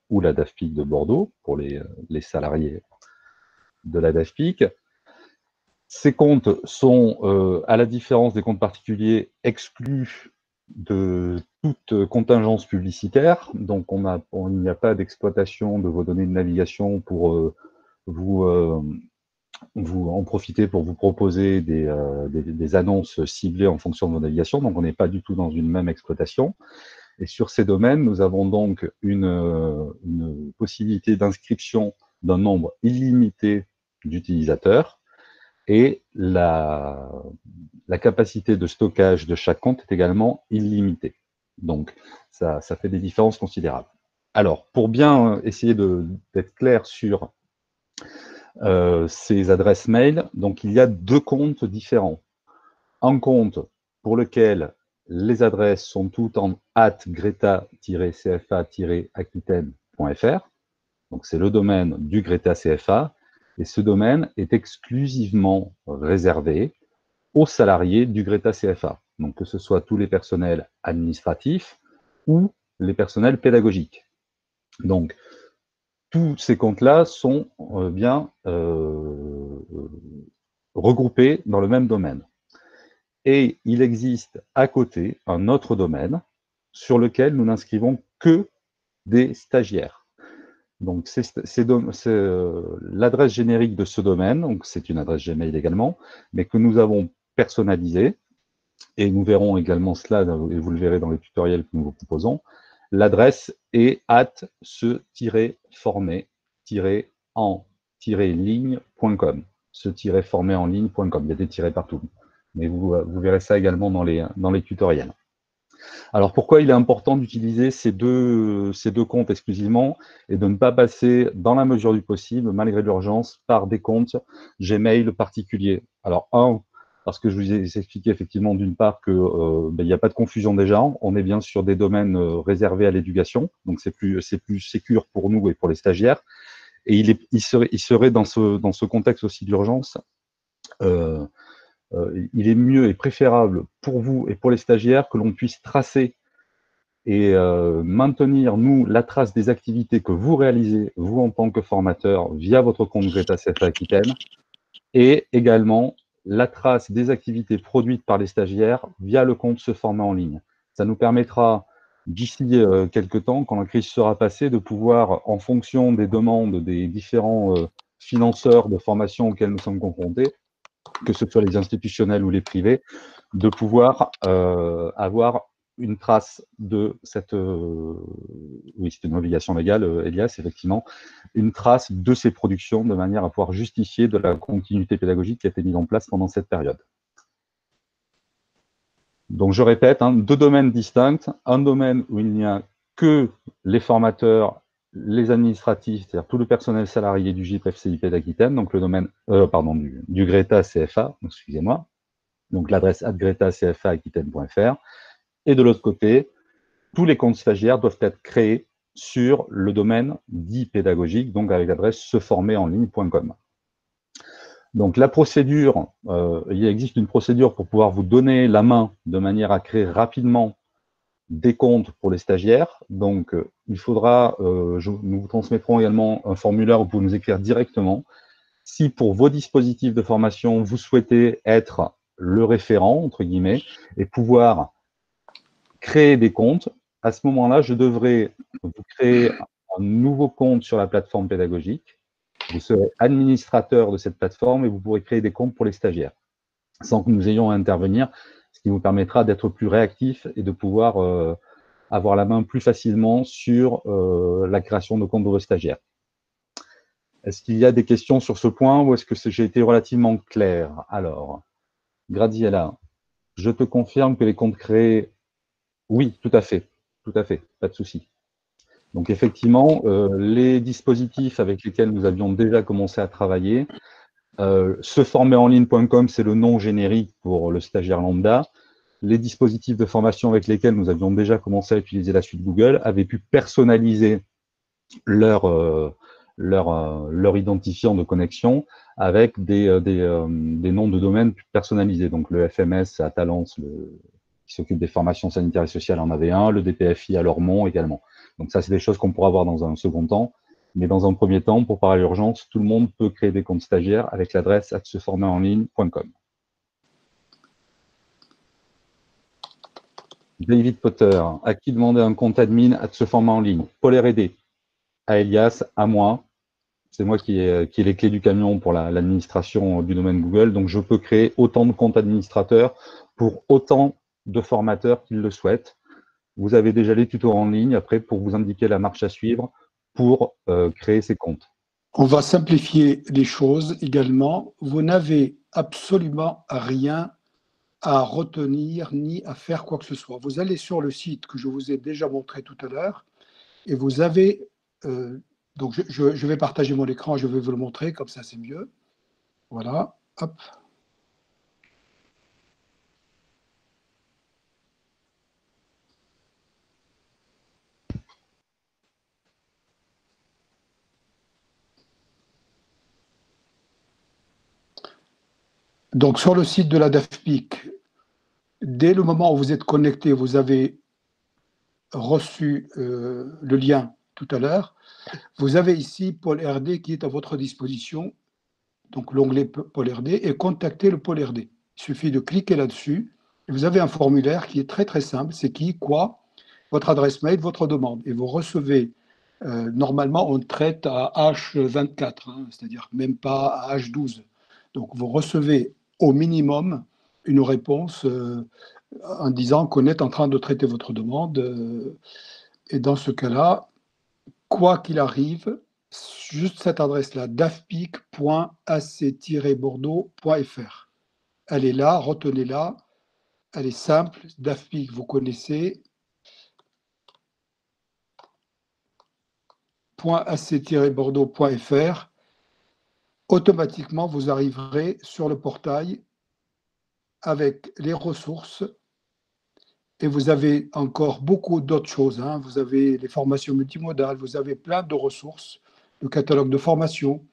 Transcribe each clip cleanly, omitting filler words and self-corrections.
ou la DAFPIC de Bordeaux, pour les salariés de la DAFPIC. Ces comptes sont, à la différence des comptes particuliers, exclus de toute contingence publicitaire. Donc, il n'y a pas d'exploitation de vos données de navigation pour vous en profiter pour vous proposer des annonces ciblées en fonction de vos navigations. Donc, on n'est pas du tout dans une même exploitation. Et sur ces domaines, nous avons donc une possibilité d'inscription d'un nombre illimité d'utilisateurs. Et la capacité de stockage de chaque compte est également illimitée. Donc, ça fait des différences considérables. Alors, pour bien essayer d'être clair sur ces adresses mail, donc il y a deux comptes différents. Un compte pour lequel les adresses sont toutes en @greta-cfa-aquitaine.fr. Donc, c'est le domaine du Greta CFA. Et ce domaine est exclusivement réservé aux salariés du Greta CFA. Donc, que ce soit tous les personnels administratifs ou les personnels pédagogiques. Donc, tous ces comptes-là sont bien regroupés dans le même domaine. Et il existe à côté un autre domaine sur lequel nous n'inscrivons que des stagiaires. Donc, c'est l'adresse générique de ce domaine, donc c'est une adresse Gmail également, mais que nous avons personnalisée, et nous verrons également cela, et vous le verrez dans les tutoriels que nous vous proposons. L'adresse est se-former-en-ligne.com, se-former-en-ligne.com, il y a des tirets partout, mais vous verrez ça également dans les tutoriels. Alors, pourquoi il est important d'utiliser ces deux comptes exclusivement et de ne pas passer, dans la mesure du possible, malgré l'urgence, par des comptes Gmail particuliers? Alors, parce que je vous ai expliqué effectivement d'une part qu'il n'y a pas de confusion déjà, on est bien sur des domaines réservés à l'éducation, donc c'est plus sécure pour nous et pour les stagiaires, et il serait dans ce contexte aussi d'urgence, il est mieux et préférable pour vous et pour les stagiaires que l'on puisse tracer et maintenir, nous, la trace des activités que vous réalisez, vous en tant que formateur, via votre compte Greta CFA Aquitaine, et également la trace des activités produites par les stagiaires via le compte Se Former en ligne. Ça nous permettra, d'ici quelques temps, quand la crise sera passée, de pouvoir, en fonction des demandes des différents financeurs de formation auxquels nous sommes confrontés, que ce soit les institutionnels ou les privés, de pouvoir avoir une trace de cette... oui, c'est une obligation légale, Elias, effectivement, une trace de ces productions de manière à pouvoir justifier de la continuité pédagogique qui a été mise en place pendant cette période. Donc, je répète, deux domaines distincts, un domaine où il n'y a que les formateurs, les administratifs, c'est-à-dire tout le personnel salarié du GIP-FCIP d'Aquitaine, donc le domaine, du Greta CFA, excusez-moi, donc l'adresse @greta-cfa-aquitaine.fr, et de l'autre côté, tous les comptes stagiaires doivent être créés sur le domaine dit pédagogique, donc avec l'adresse seformerenligne.com. Donc la procédure, il existe une procédure pour pouvoir vous donner la main de manière à créer rapidement des comptes pour les stagiaires. Donc il faudra, nous vous transmettrons également un formulaire où vous pouvez nous écrire directement. Si pour vos dispositifs de formation, vous souhaitez être le référent, entre guillemets, et pouvoir créer des comptes, à ce moment-là, je devrais vous créer un nouveau compte sur la plateforme pédagogique. Vous serez administrateur de cette plateforme et vous pourrez créer des comptes pour les stagiaires, sans que nous ayons à intervenir, ce qui vous permettra d'être plus réactif et de pouvoir avoir la main plus facilement sur la création de comptes de vos stagiaires. Est-ce qu'il y a des questions sur ce point ou est-ce que j'ai été relativement clair? Alors, Gradiella, je te confirme que les comptes créés, oui, tout à fait, pas de souci. Donc effectivement, les dispositifs avec lesquels nous avions déjà commencé à travailler, seformerenligne.com, c'est le nom générique pour le stagiaire lambda. Les dispositifs de formation avec lesquels nous avions déjà commencé à utiliser la suite Google avaient pu personnaliser leur identifiant de connexion avec des noms de domaine personnalisés. Donc le FMS à Talence, qui s'occupe des formations sanitaires et sociales, en avait un, le DPFI à Lormont également. Donc ça, c'est des choses qu'on pourra voir dans un second temps. Mais dans un premier temps, pour parler à l'urgence, tout le monde peut créer des comptes stagiaires avec l'adresse seformerenligne.com. David Potter, à qui demander un compte admin se former en ligne? Paul R&D, à Elias, à moi. C'est moi qui ai les clés du camion pour l'administration du domaine Google. Donc, je peux créer autant de comptes administrateurs pour autant de formateurs qui le souhaitent. Vous avez déjà les tutos en ligne, après, pour vous indiquer la marche à suivre pour créer ces comptes. On va simplifier les choses également. Vous n'avez absolument rien à retenir ni à faire quoi que ce soit. Vous allez sur le site que je vous ai déjà montré tout à l'heure et vous avez... donc, je vais partager mon écran, je vais vous le montrer, comme ça c'est mieux. Voilà, hop. Donc, sur le site de la DAFPIC, dès le moment où vous êtes connecté, vous avez reçu le lien tout à l'heure. Vous avez ici Pôle RD qui est à votre disposition. Donc, l'onglet Pôle RD et contacter le Pôle RD. Il suffit de cliquer là-dessus. Vous avez un formulaire qui est très, très simple. C'est qui, quoi, votre adresse mail, votre demande. Et vous recevez, normalement, on traite à H24, hein, c'est-à-dire même pas à H12. Donc, vous recevez au minimum une réponse en disant qu'on est en train de traiter votre demande. Et dans ce cas-là, quoi qu'il arrive, juste cette adresse-là, dafpic.ac-bordeaux.fr. Elle est là, retenez-la. Elle est simple. DAFPIC, vous connaissez. .ac-bordeaux.fr. Automatiquement, vous arriverez sur le portail avec les ressources. Et vous avez encore beaucoup d'autres choses, hein. Vous avez les formations multimodales, vous avez plein de ressources, le catalogue de formation,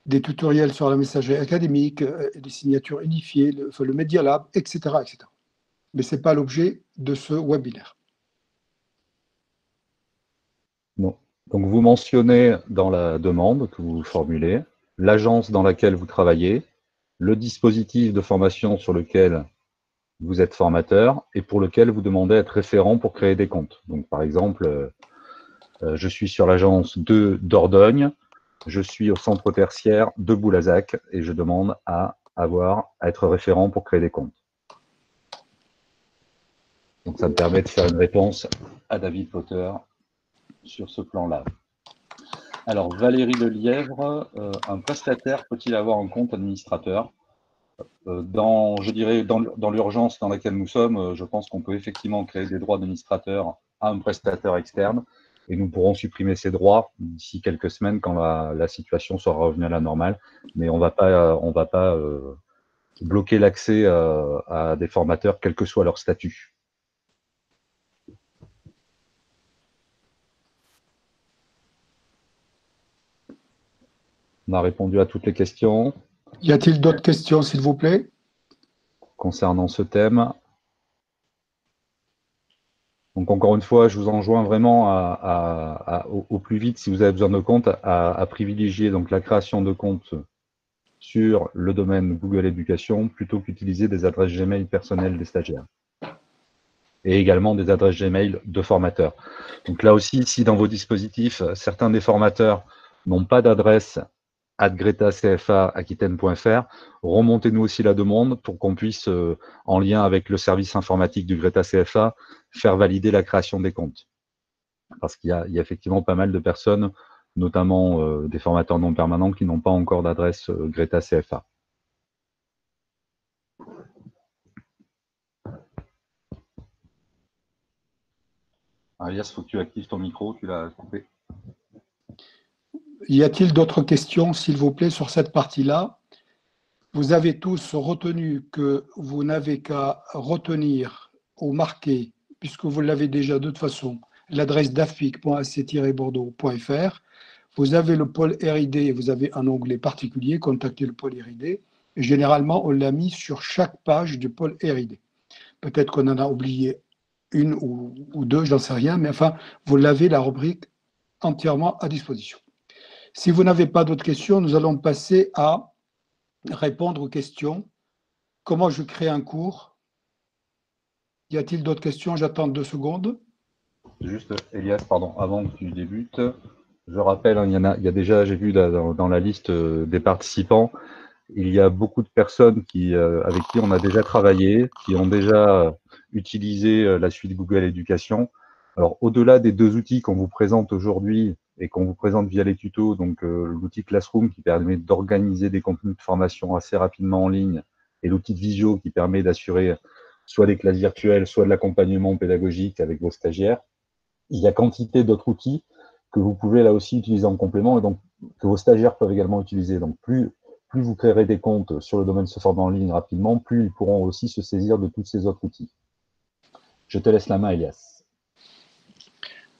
des tutoriels sur la messagerie académique, des signatures unifiées, le Media Lab, etc., etc. Mais ce n'est pas l'objet de ce webinaire. Non. Donc, vous mentionnez dans la demande que vous formulez l'agence dans laquelle vous travaillez, le dispositif de formation sur lequel vous êtes formateur et pour lequel vous demandez à être référent pour créer des comptes. Donc, par exemple, je suis sur l'agence de Dordogne, je suis au centre tertiaire de Boulazac et je demande à être référent pour créer des comptes. Donc, ça me permet de faire une réponse à David Potter sur ce plan-là. Alors, Valérie Lelièvre, un prestataire peut-il avoir un compte administrateur? Je dirais, dans l'urgence dans laquelle nous sommes, je pense qu'on peut effectivement créer des droits d'administrateur à un prestataire externe et nous pourrons supprimer ces droits d'ici quelques semaines quand la situation sera revenue à la normale. Mais on va pas bloquer l'accès à des formateurs, quel que soit leur statut. On a répondu à toutes les questions. Y a-t-il d'autres questions, s'il vous plaît? Concernant ce thème. Donc, encore une fois, je vous enjoins vraiment au plus vite, si vous avez besoin de compte, à privilégier donc, la création de comptes sur le domaine Google Éducation plutôt qu'utiliser des adresses Gmail personnelles des stagiaires. Et également des adresses Gmail de formateurs. Donc là aussi, si dans vos dispositifs, certains des formateurs n'ont pas d'adresse @gretacfa-aquitaine.fr, remontez-nous aussi la demande pour qu'on puisse, en lien avec le service informatique du Greta CFA, faire valider la création des comptes. Parce qu'il y a effectivement pas mal de personnes, notamment des formateurs non permanents, qui n'ont pas encore d'adresse Greta CFA. Alias, il faut que tu actives ton micro, tu l'as coupé. Y a-t-il d'autres questions, s'il vous plaît, sur cette partie-là? Vous avez tous retenu que vous n'avez qu'à retenir ou marquer, puisque vous l'avez déjà de toute façon, l'adresse dafpic.ac-bordeaux.fr. Vous avez le pôle RID et vous avez un onglet particulier, contacter le pôle RID. Et généralement, on l'a mis sur chaque page du pôle RID. Peut-être qu'on en a oublié une ou deux, j'en sais rien, mais enfin, vous l'avez, la rubrique, entièrement à disposition. Si vous n'avez pas d'autres questions, nous allons passer à répondre aux questions. Comment je crée un cours? Y a-t-il d'autres questions? J'attends 2 secondes. Juste, Elias, pardon, avant que tu débutes, je rappelle, hein, il y a déjà, j'ai vu dans la liste des participants, il y a beaucoup de personnes avec qui on a déjà travaillé, qui ont déjà utilisé la suite Google Éducation. Alors, au-delà des deux outils qu'on vous présente aujourd'hui et qu'on vous présente via les tutos, donc l'outil Classroom qui permet d'organiser des contenus de formation assez rapidement en ligne et l'outil de Visio qui permet d'assurer soit des classes virtuelles, soit de l'accompagnement pédagogique avec vos stagiaires. Il y a quantité d'autres outils que vous pouvez là aussi utiliser en complément et donc que vos stagiaires peuvent également utiliser. Donc plus vous créerez des comptes sur le domaine se former en ligne rapidement, plus ils pourront aussi se saisir de tous ces autres outils. Je te laisse la main, Elias.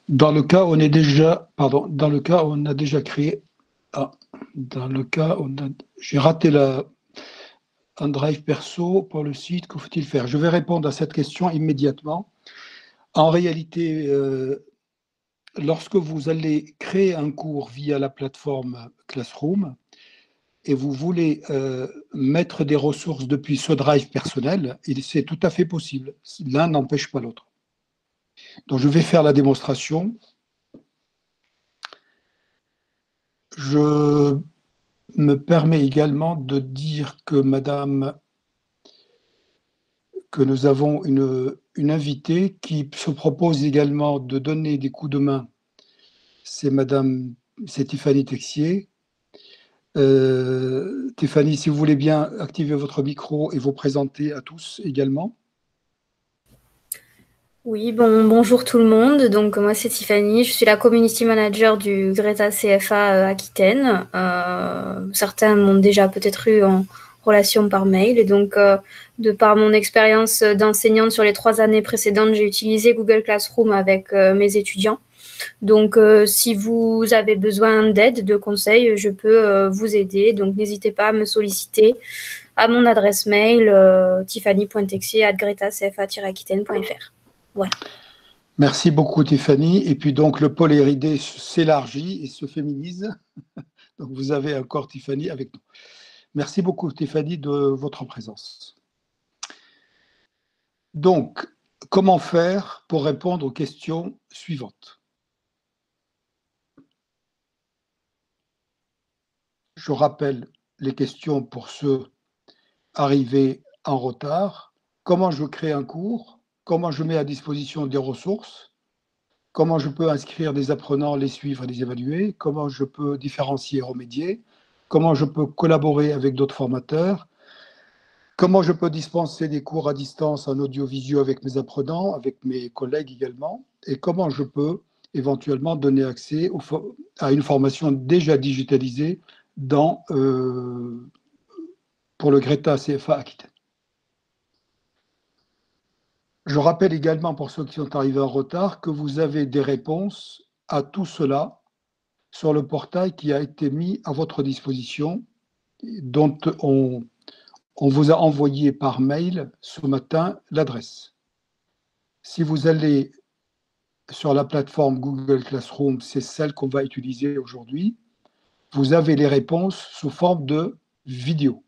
Dans le cas où on est déjà, pardon, dans le cas où on a déjà créé, dans le cas où j'ai raté un drive perso pour le site, que faut-il faire? Je vais répondre à cette question immédiatement. En réalité, lorsque vous allez créer un cours via la plateforme Classroom et vous voulez mettre des ressources depuis ce drive personnel, c'est tout à fait possible. L'un n'empêche pas l'autre. Donc, je vais faire la démonstration. Je me permets également de dire que nous avons une invitée qui se propose également de donner des coups de main. C'est Tiffany Texier. Tiffany, si vous voulez bien activer votre micro et vous présenter à tous également. Oui, bonjour tout le monde. Donc, moi, c'est Tiffany. Je suis la community manager du Greta CFA Aquitaine. Certains m'ont déjà peut-être eu en relation par mail. Et donc, de par mon expérience d'enseignante sur les 3 années précédentes, j'ai utilisé Google Classroom avec mes étudiants. Donc, si vous avez besoin d'aide, de conseils, je peux vous aider. Donc, n'hésitez pas à me solliciter à mon adresse mail tiffany.texier@gretacfa-aquitaine.fr. Voilà. Merci beaucoup, Tiffany. Et puis donc, le pôle R&D s'élargit et se féminise. Donc, vous avez encore Tiffany avec nous. Merci beaucoup, Tiffany, de votre présence. Donc, comment faire pour répondre aux questions suivantes? Je rappelle les questions pour ceux arrivés en retard. Comment je crée un cours? Comment je mets à disposition des ressources? Comment je peux inscrire des apprenants, les suivre et les évaluer? Comment je peux différencier et remédier? Comment je peux collaborer avec d'autres formateurs? Comment je peux dispenser des cours à distance en audio-visio avec mes apprenants, avec mes collègues également? Et comment je peux éventuellement donner accès à une formation déjà digitalisée pour le Greta CFA Aquitaine? Je rappelle également pour ceux qui sont arrivés en retard que vous avez des réponses à tout cela sur le portail qui a été mis à votre disposition, dont on vous a envoyé par mail ce matin l'adresse. Si vous allez sur la plateforme Google Classroom, c'est celle qu'on va utiliser aujourd'hui, vous avez les réponses sous forme de vidéo.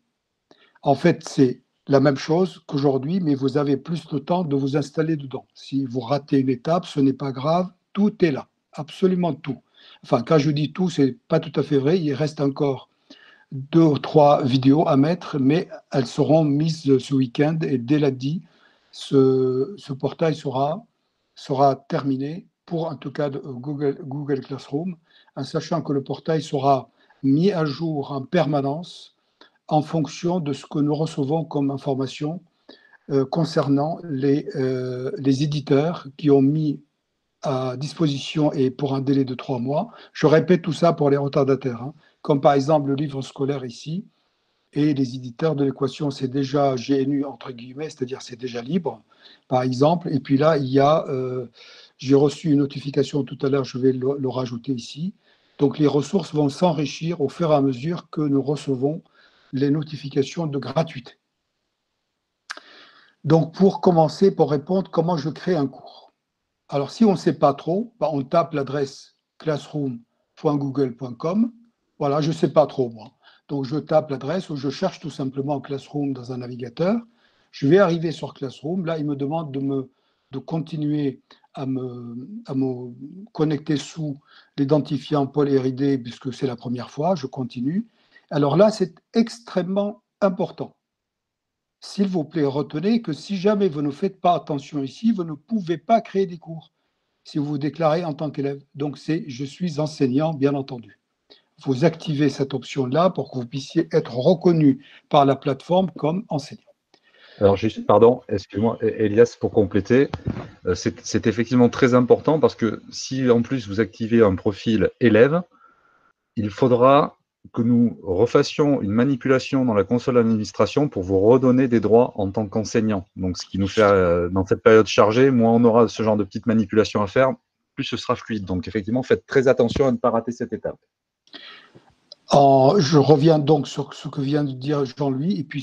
En fait, c'est la même chose qu'aujourd'hui, mais vous avez plus de temps de vous installer dedans. Si vous ratez une étape, ce n'est pas grave, tout est là, absolument tout. Enfin, quand je dis tout, ce n'est pas tout à fait vrai, il reste encore 2 ou 3 vidéos à mettre, mais elles seront mises ce week-end et dès lundi, ce portail sera terminé pour en tout cas Google Classroom, en sachant que le portail sera mis à jour en permanence en fonction de ce que nous recevons comme information concernant les éditeurs qui ont mis à disposition et pour un délai de 3 mois. Je répète tout ça pour les retardataires, hein, comme par exemple le livre scolaire ici, et les éditeurs de l'équation, c'est déjà GNU, entre guillemets, c'est-à-dire c'est déjà libre, par exemple. Et puis là, j'ai reçu une notification tout à l'heure, je vais le rajouter ici. Donc les ressources vont s'enrichir au fur et à mesure que nous recevons les notifications de gratuité. Donc, pour commencer, pour répondre, comment je crée un cours? Alors, si on ne sait pas trop, bah, on tape l'adresse classroom.google.com. Voilà, je ne sais pas trop, moi. Donc, je tape l'adresse ou je cherche tout simplement Classroom dans un navigateur. Je vais arriver sur Classroom. Là, il me demande de continuer à me connecter sous l'identifiant Paul Héridé, puisque c'est la première fois. Je continue. Alors là, c'est extrêmement important. S'il vous plaît, retenez que si jamais vous ne faites pas attention ici, vous ne pouvez pas créer des cours si vous vous déclarez en tant qu'élève. Donc, c'est « Je suis enseignant », bien entendu. Vous activez cette option-là pour que vous puissiez être reconnu par la plateforme comme enseignant. Alors juste, pardon, excuse-moi, Elias, pour compléter, c'est effectivement très important parce que si en plus vous activez un profil élève, il faudra que nous refassions une manipulation dans la console d'administration pour vous redonner des droits en tant qu'enseignant. Donc ce qui nous fait, dans cette période chargée, moins on aura ce genre de petites manipulations à faire, plus ce sera fluide. Donc effectivement, faites très attention à ne pas rater cette étape. Je reviens donc sur ce que vient de dire Jean-Louis, et puis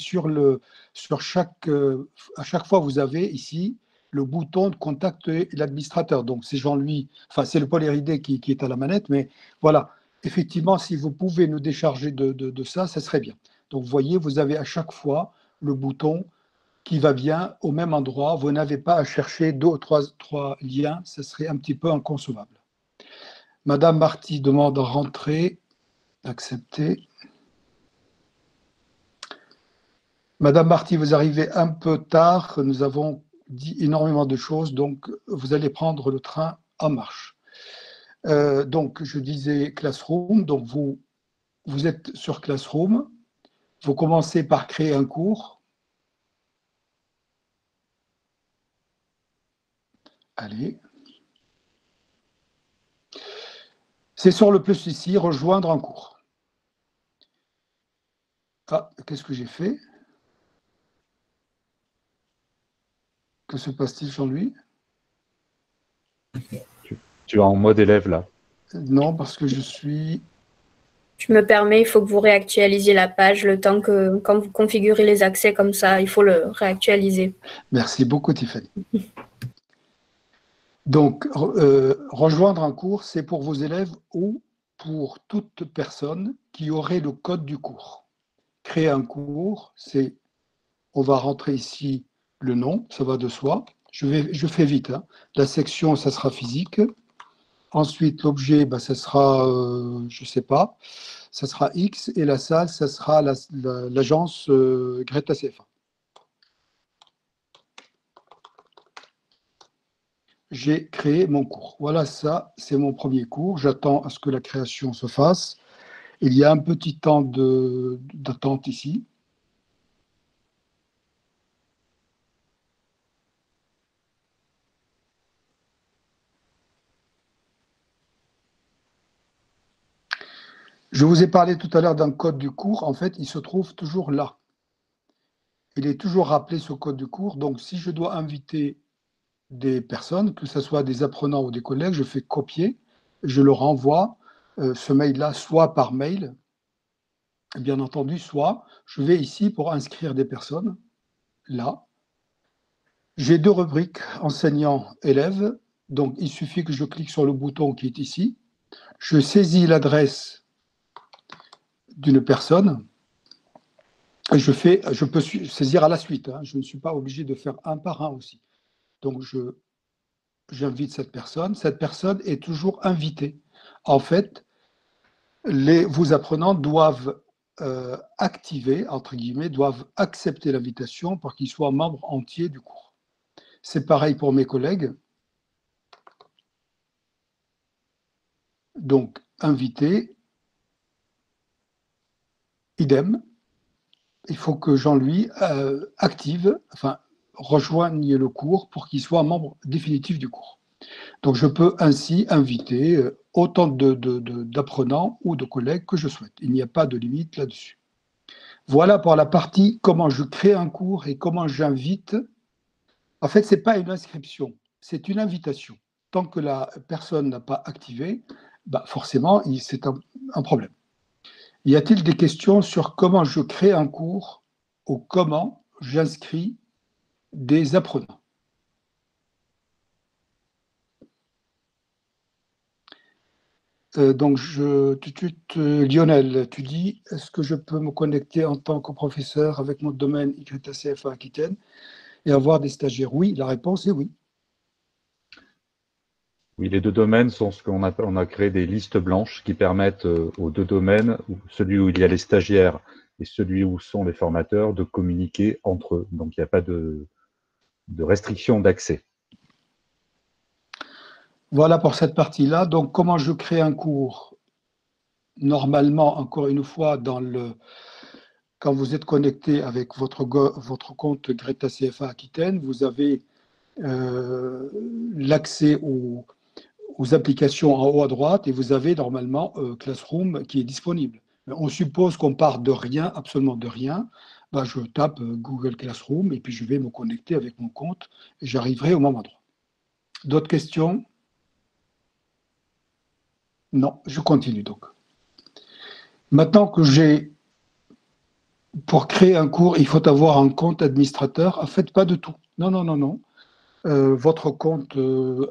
à chaque fois, vous avez ici le bouton de contacter l'administrateur. Donc, c'est Jean-Louis, enfin, c'est le Paul Héridé qui est à la manette, mais voilà, effectivement, si vous pouvez nous décharger de ça, ça serait bien. Donc, vous voyez, vous avez à chaque fois le bouton qui va bien au même endroit. Vous n'avez pas à chercher deux ou trois liens, ça serait un petit peu inconcevable. Madame Marty demande à rentrer. Accepter. Madame Marty, vous arrivez un peu tard. Nous avons dit énormément de choses, donc vous allez prendre le train en marche. Donc, je disais Classroom. Donc, vous êtes sur Classroom. Vous commencez par créer un cours. Allez. C'est sur le plus ici, rejoindre un cours. Ah, qu'est-ce que j'ai fait? Que se passe-t-il, Jean-Louis? Tu es en mode élève là. Non, parce que je suis... Je me permets, il faut que vous réactualisiez la page le temps que, quand vous configurez les accès comme ça, il faut le réactualiser. Merci beaucoup, Tiffany. Donc, rejoindre un cours, c'est pour vos élèves ou pour toute personne qui aurait le code du cours. Créer un cours, c'est, on va rentrer ici le nom, ça va de soi. Je fais vite. Hein. La section, ça sera physique. Ensuite, l'objet, ça sera, je ne sais pas, ça sera X. Et la salle, ça sera l'agence Greta CFA. J'ai créé mon cours. Voilà, ça, c'est mon premier cours. J'attends à ce que la création se fasse. Il y a un petit temps d'attente ici. Je vous ai parlé tout à l'heure d'un code du cours. En fait, il se trouve toujours là. Il est toujours rappelé, ce code du cours. Donc, si je dois inviter des personnes, que ce soit des apprenants ou des collègues, je fais copier, je leur envoie ce mail-là, soit par mail, bien entendu, soit je vais ici pour inscrire des personnes, là. J'ai deux rubriques, enseignant-élève, donc il suffit que je clique sur le bouton qui est ici, je saisis l'adresse d'une personne, et je peux saisir à la suite, hein, je ne suis pas obligé de faire un par un aussi. Donc, j'invite cette personne est toujours invitée. En fait, vos apprenants doivent activer, entre guillemets, doivent accepter l'invitation pour qu'ils soient membres entiers du cours. C'est pareil pour mes collègues. Donc, invité, idem. Il faut que Jean-Louis rejoigne le cours pour qu'il soit membre définitif du cours. Donc, je peux ainsi inviter autant d'apprenants ou de collègues que je souhaite. Il n'y a pas de limite là-dessus. Voilà pour la partie comment je crée un cours et comment j'invite. En fait, ce n'est pas une inscription, c'est une invitation. Tant que la personne n'a pas activé, forcément, c'est un problème. Y a-t-il des questions sur comment je crée un cours ou comment j'inscris des apprenants. Donc, tout de suite, Lionel, tu dis, est-ce que je peux me connecter en tant que professeur avec mon domaine YCFA Aquitaine et avoir des stagiaires? Oui, la réponse est oui. Oui, les deux domaines sont ce qu'on appelle, on a créé des listes blanches qui permettent aux deux domaines, celui où il y a les stagiaires et celui où sont les formateurs, de communiquer entre eux. Donc, il n'y a pas de restriction d'accès. Voilà pour cette partie-là. Donc, comment je crée un cours? Normalement, encore une fois, quand vous êtes connecté avec votre compte Greta CFA Aquitaine, vous avez l'accès aux applications en haut à droite et vous avez normalement Classroom qui est disponible. Mais on suppose qu'on part de rien, absolument de rien. Ben, je tape Google Classroom et puis je vais me connecter avec mon compte et j'arriverai au même endroit. D'autres questions? Non, je continue donc. Maintenant que pour créer un cours, il faut avoir un compte administrateur. En fait, pas de tout. Non, non, non, non. Votre compte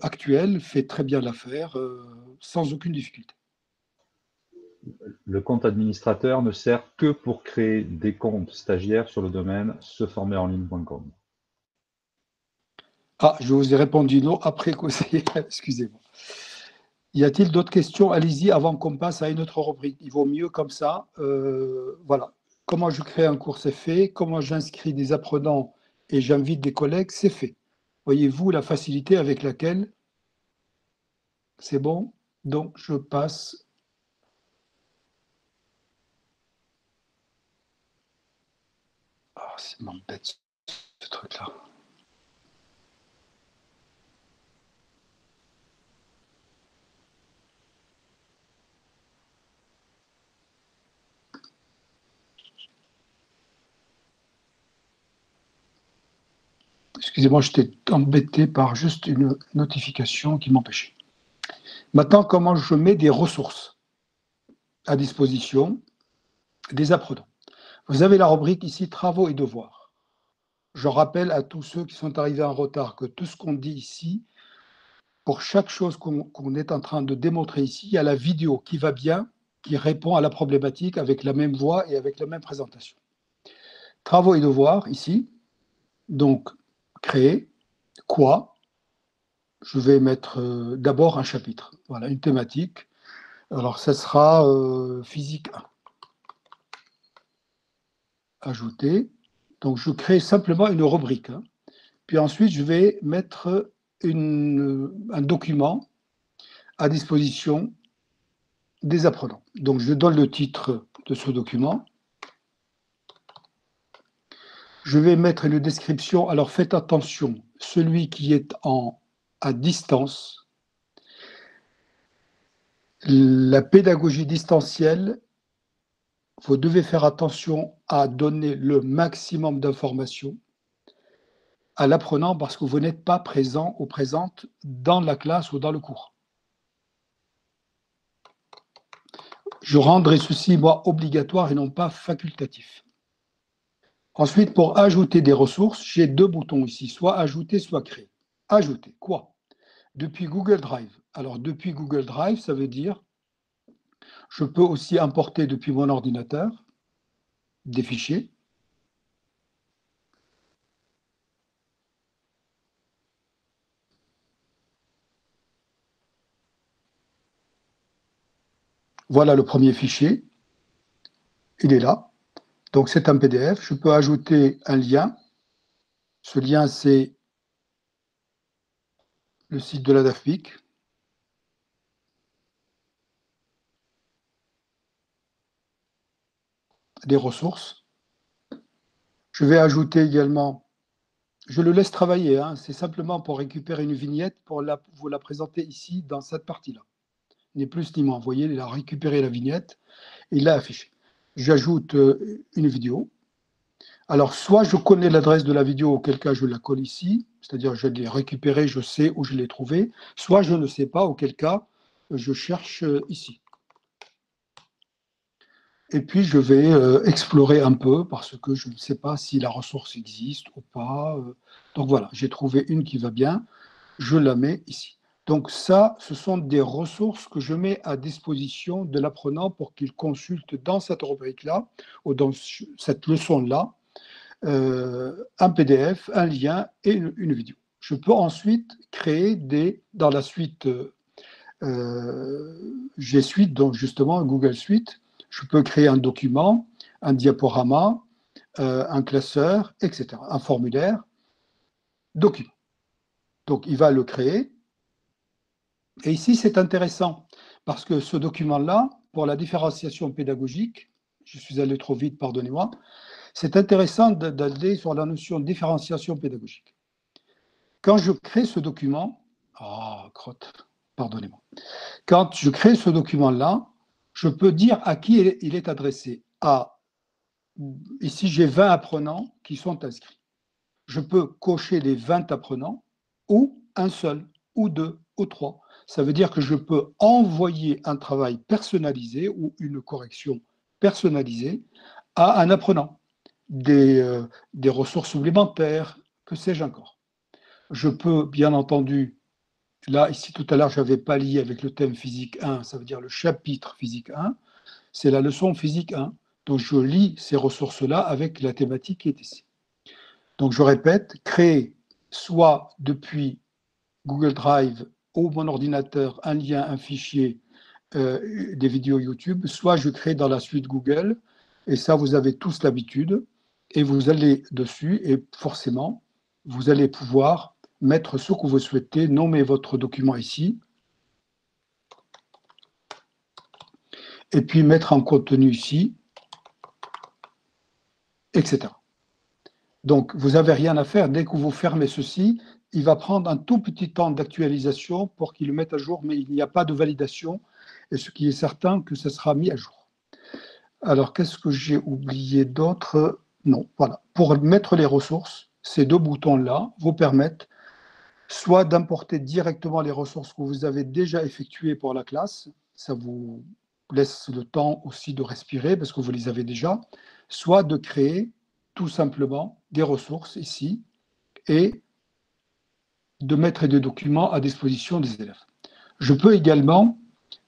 actuel fait très bien l'affaire sans aucune difficulté. Le compte administrateur ne sert que pour créer des comptes stagiaires sur le domaine seformerenligne.com. Ah, je vous ai répondu non après qu'aussi. Excusez-moi. Y a-t-il d'autres questions? Allez-y avant qu'on passe à une autre rubrique. Il vaut mieux comme ça. Voilà. Comment je crée un cours, c'est fait. Comment j'inscris des apprenants et j'invite des collègues, c'est fait. Voyez-vous la facilité avec laquelle c'est bon? Donc, je passe. Oh, c'est m'embête ce truc-là. Excusez-moi, j'étais embêté par juste une notification qui m'empêchait. Maintenant, comment je mets des ressources à disposition des apprenants? Vous avez la rubrique ici, travaux et devoirs. Je rappelle à tous ceux qui sont arrivés en retard que tout ce qu'on dit ici, pour chaque chose qu'on est en train de démontrer ici, il y a la vidéo qui va bien, qui répond à la problématique avec la même voix et avec la même présentation. Travaux et devoirs, ici. Donc, créer. Quoi? Je vais mettre d'abord un chapitre. Voilà, une thématique. Alors, ça sera physique 1. Ajouter. Donc, je crée simplement une rubrique. Puis ensuite, je vais mettre un document à disposition des apprenants. Donc, je donne le titre de ce document. Je vais mettre une description. Alors, faites attention, celui qui est à distance, la pédagogie distancielle, vous devez faire attention à donner le maximum d'informations à l'apprenant parce que vous n'êtes pas présent ou présente dans la classe ou dans le cours. Je rendrai ceci, moi, obligatoire et non pas facultatif. Ensuite, pour ajouter des ressources, j'ai 2 boutons ici, soit ajouter, soit créer. Ajouter, quoi? Depuis Google Drive. Alors, depuis Google Drive, ça veut dire je peux aussi importer depuis mon ordinateur des fichiers. Voilà le premier fichier. Il est là. Donc, c'est un PDF. Je peux ajouter un lien. Ce lien, c'est le site de la DAFPIC. Des ressources. Je vais ajouter également, je le laisse travailler, hein, c'est simplement pour récupérer une vignette, pour vous la présenter ici dans cette partie-là. Ni plus ni moins. Vous voyez, il a récupéré la vignette et il l'a affichée. J'ajoute une vidéo. Alors, soit je connais l'adresse de la vidéo, auquel cas je la colle ici, c'est-à-dire je l'ai récupérée, je sais où je l'ai trouvée, soit je ne sais pas, auquel cas je cherche ici. Et puis, je vais explorer un peu parce que je ne sais pas si la ressource existe ou pas. Donc voilà, j'ai trouvé une qui va bien. Je la mets ici. Donc ça, ce sont des ressources que je mets à disposition de l'apprenant pour qu'il consulte dans cette rubrique-là ou dans cette leçon-là un PDF, un lien et une vidéo. Je peux ensuite créer dans la suite G Suite, donc justement Google Suite, je peux créer un document, un diaporama, un classeur, etc. Un formulaire, document. Donc il va le créer. Et ici, c'est intéressant parce que ce document-là, pour la différenciation pédagogique, je suis allé trop vite, pardonnez-moi, c'est intéressant d'aller sur la notion de différenciation pédagogique. Quand je crée ce document, crotte, pardonnez-moi. Quand je crée ce document-là, je peux dire à qui il est adressé. Ici, j'ai 20 apprenants qui sont inscrits. Je peux cocher les 20 apprenants ou un seul, ou deux, ou trois. Ça veut dire que je peux envoyer un travail personnalisé ou une correction personnalisée à un apprenant, des ressources supplémentaires, que sais-je encore. Je peux, bien entendu, là, ici, tout à l'heure, je n'avais pas lié avec le thème physique 1, ça veut dire le chapitre physique 1, c'est la leçon physique 1. Donc, je lis ces ressources-là avec la thématique qui est ici. Donc, je répète, créer soit depuis Google Drive ou mon ordinateur un lien, un fichier, des vidéos YouTube, soit je crée dans la suite Google, et ça, vous avez tous l'habitude, et vous allez dessus, et forcément, vous allez pouvoir mettre ce que vous souhaitez, nommer votre document ici, et puis mettre en contenu ici, etc. Donc, vous n'avez rien à faire. Dès que vous fermez ceci, il va prendre un tout petit temps d'actualisation pour qu'il le mette à jour, mais il n'y a pas de validation, et ce qui est certain que ce sera mis à jour. Alors, qu'est-ce que j'ai oublié d'autre? Non, voilà. Pour mettre les ressources, ces deux boutons-là vous permettent soit d'importer directement les ressources que vous avez déjà effectuées pour la classe, ça vous laisse le temps aussi de respirer parce que vous les avez déjà, soit de créer tout simplement des ressources ici et de mettre des documents à disposition des élèves. Je peux également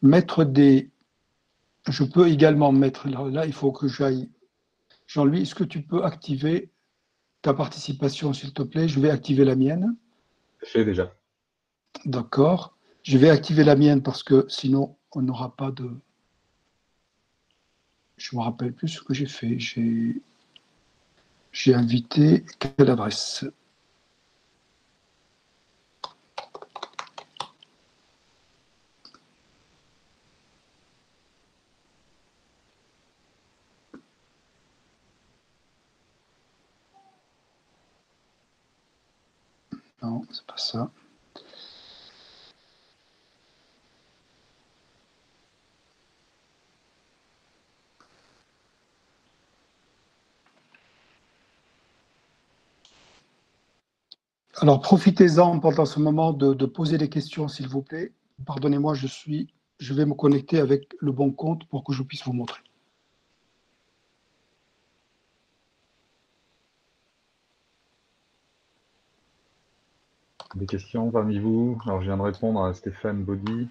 mettre là, il faut que j'aille. Jean-Louis, est-ce que tu peux activer ta participation, s'il te plaît? Je vais activer la mienne. Je fais déjà. D'accord. Je vais activer la mienne parce que sinon, on n'aura pas de... Je ne me rappelle plus ce que j'ai fait. J'ai invité quelle adresse? Non, c'est pas ça. Alors, profitez-en pendant ce moment de poser des questions, s'il vous plaît. Pardonnez-moi, je vais me connecter avec le bon compte pour que je puisse vous montrer. Des questions parmi vous? Alors, je viens de répondre à Stéphane Baudy.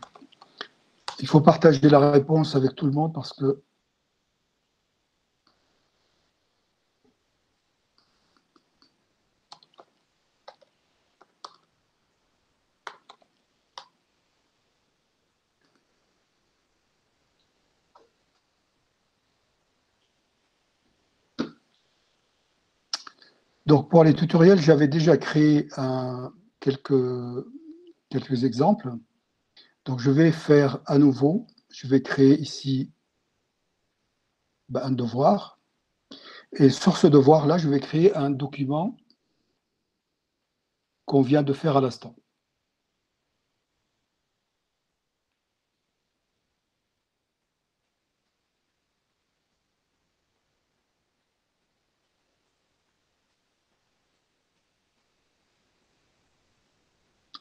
Il faut partager la réponse avec tout le monde parce que donc, pour les tutoriels, j'avais déjà créé quelques exemples. Donc, je vais faire à nouveau. Je vais créer ici un devoir. Et sur ce devoir-là, je vais créer un document qu'on vient de faire à l'instant.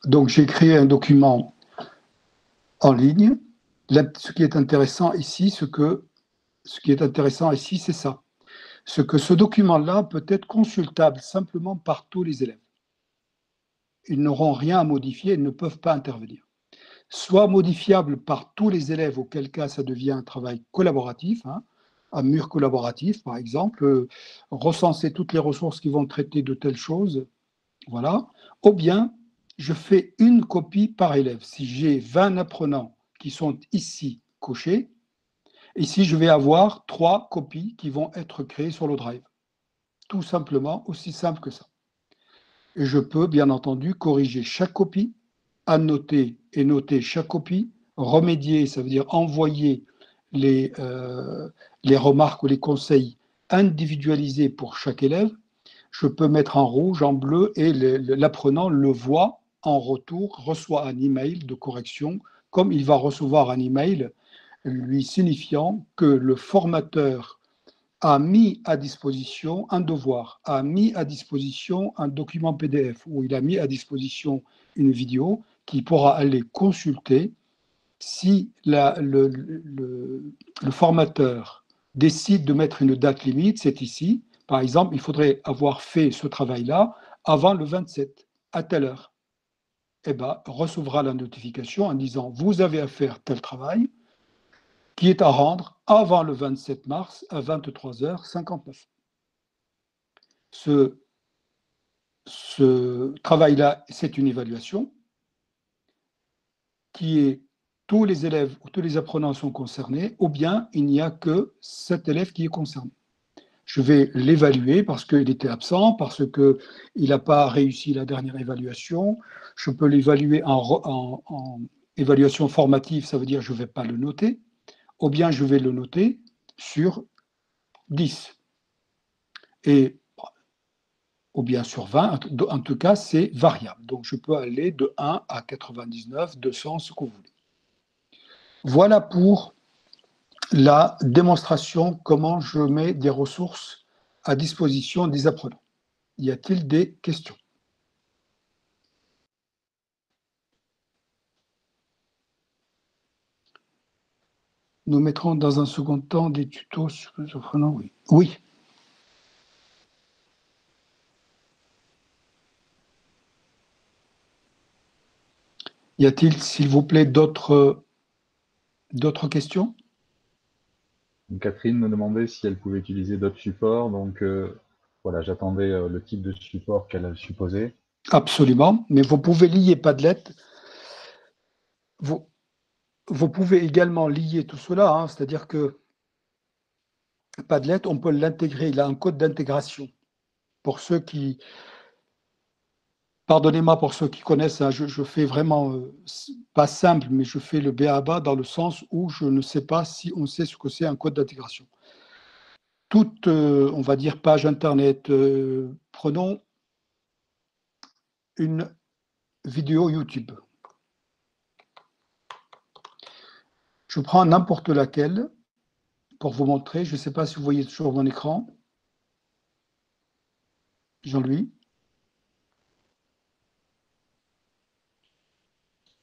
Donc, j'ai créé un document en ligne. Là, ce qui est intéressant ici, c'est que ce qui est intéressant ici, c'est ça. Ce que ce document-là peut être consultable simplement par tous les élèves. Ils n'auront rien à modifier, ils ne peuvent pas intervenir. Soit modifiable par tous les élèves, auquel cas ça devient un travail collaboratif, hein, un mur collaboratif par exemple, recenser toutes les ressources qui vont traiter de telles choses, voilà. Ou bien, je fais une copie par élève. Si j'ai 20 apprenants qui sont ici cochés, ici je vais avoir 3 copies qui vont être créées sur le Drive. Tout simplement, aussi simple que ça. Et je peux, bien entendu, corriger chaque copie, annoter et noter chaque copie, remédier, ça veut dire envoyer les remarques ou les conseils individualisés pour chaque élève. Je peux mettre en rouge, en bleu, et l'apprenant le voit en retour, reçoit un email de correction, comme il va recevoir un email lui signifiant que le formateur a mis à disposition un devoir, a mis à disposition un document PDF, ou il a mis à disposition une vidéo qu'il pourra aller consulter si le formateur décide de mettre une date limite, c'est ici. Par exemple, il faudrait avoir fait ce travail-là avant le 27, à telle heure. Eh bien, recevra la notification en disant « Vous avez à faire tel travail » qui est à rendre avant le 27 mars à 23h59. Ce travail-là, c'est une évaluation qui est tous les élèves ou tous les apprenants sont concernés, ou bien il n'y a que cet élève qui est concerné. Je vais l'évaluer parce qu'il était absent, parce qu'il n'a pas réussi la dernière évaluation. Je peux l'évaluer en évaluation formative, ça veut dire que je ne vais pas le noter, ou bien je vais le noter sur 10. Ou bien sur 20, en tout cas, c'est variable. Donc, je peux aller de 1 à 99, 200, ce que vous voulez. Voilà pour la démonstration, comment je mets des ressources à disposition des apprenants. Y a-t-il des questions? Nous mettrons dans un second temps des tutos sur les apprenants, oui. Oui. Y a-t-il, s'il vous plaît, d'autres questions? Catherine me demandait si elle pouvait utiliser d'autres supports, donc voilà, j'attendais le type de support qu'elle a supposé. Absolument, mais vous pouvez lier Padlet. Vous pouvez également lier tout cela, hein, c'est-à-dire que Padlet, on peut l'intégrer, il a un code d'intégration. Pour ceux qui... Pardonnez-moi pour ceux qui connaissent, hein, je fais vraiment, pas simple, mais je fais le b.a.-ba dans le sens où je ne sais pas si on sait ce que c'est un code d'intégration. Toute, on va dire, page Internet, prenons une vidéo YouTube. Je prends n'importe laquelle pour vous montrer. Je ne sais pas si vous voyez toujours mon écran. Jean-Louis?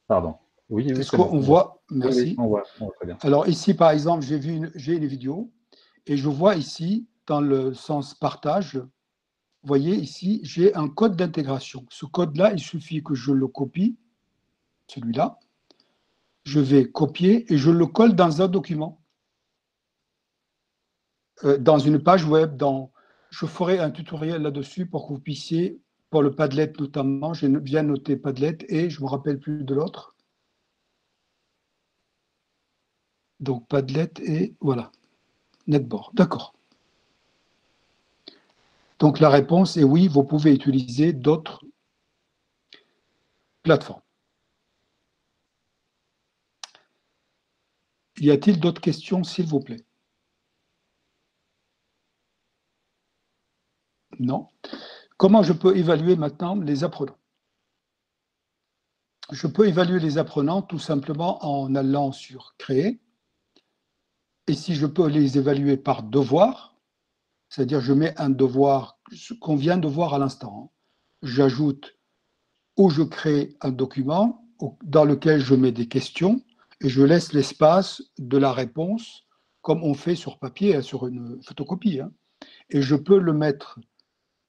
Pardon. Oui, est-ce qu'on voit? Merci. Oui, on voit très bien. Alors ici, par exemple, j'ai une vidéo et je vois ici, dans le sens partage, vous voyez ici, j'ai un code d'intégration. Ce code-là, il suffit que je le copie, celui-là. Je vais copier et je le colle dans un document, dans une page web. Je ferai un tutoriel là-dessus pour que vous puissiez, pour le Padlet notamment, j'ai bien noté Padlet et je ne me rappelle plus de l'autre. Donc Padlet et voilà, Netboard. D'accord. Donc la réponse est oui, vous pouvez utiliser d'autres plateformes. Y a-t-il d'autres questions, s'il vous plaît? Non. Comment je peux évaluer maintenant les apprenants? Je peux évaluer les apprenants tout simplement en allant sur « Créer ». Et si je peux les évaluer par devoir, c'est-à-dire je mets un devoir, ce qu'on vient de voir à l'instant. J'ajoute ou je crée un document dans lequel je mets des questions et je laisse l'espace de la réponse comme on fait sur papier, hein, sur une photocopie. Hein. Et je peux le mettre,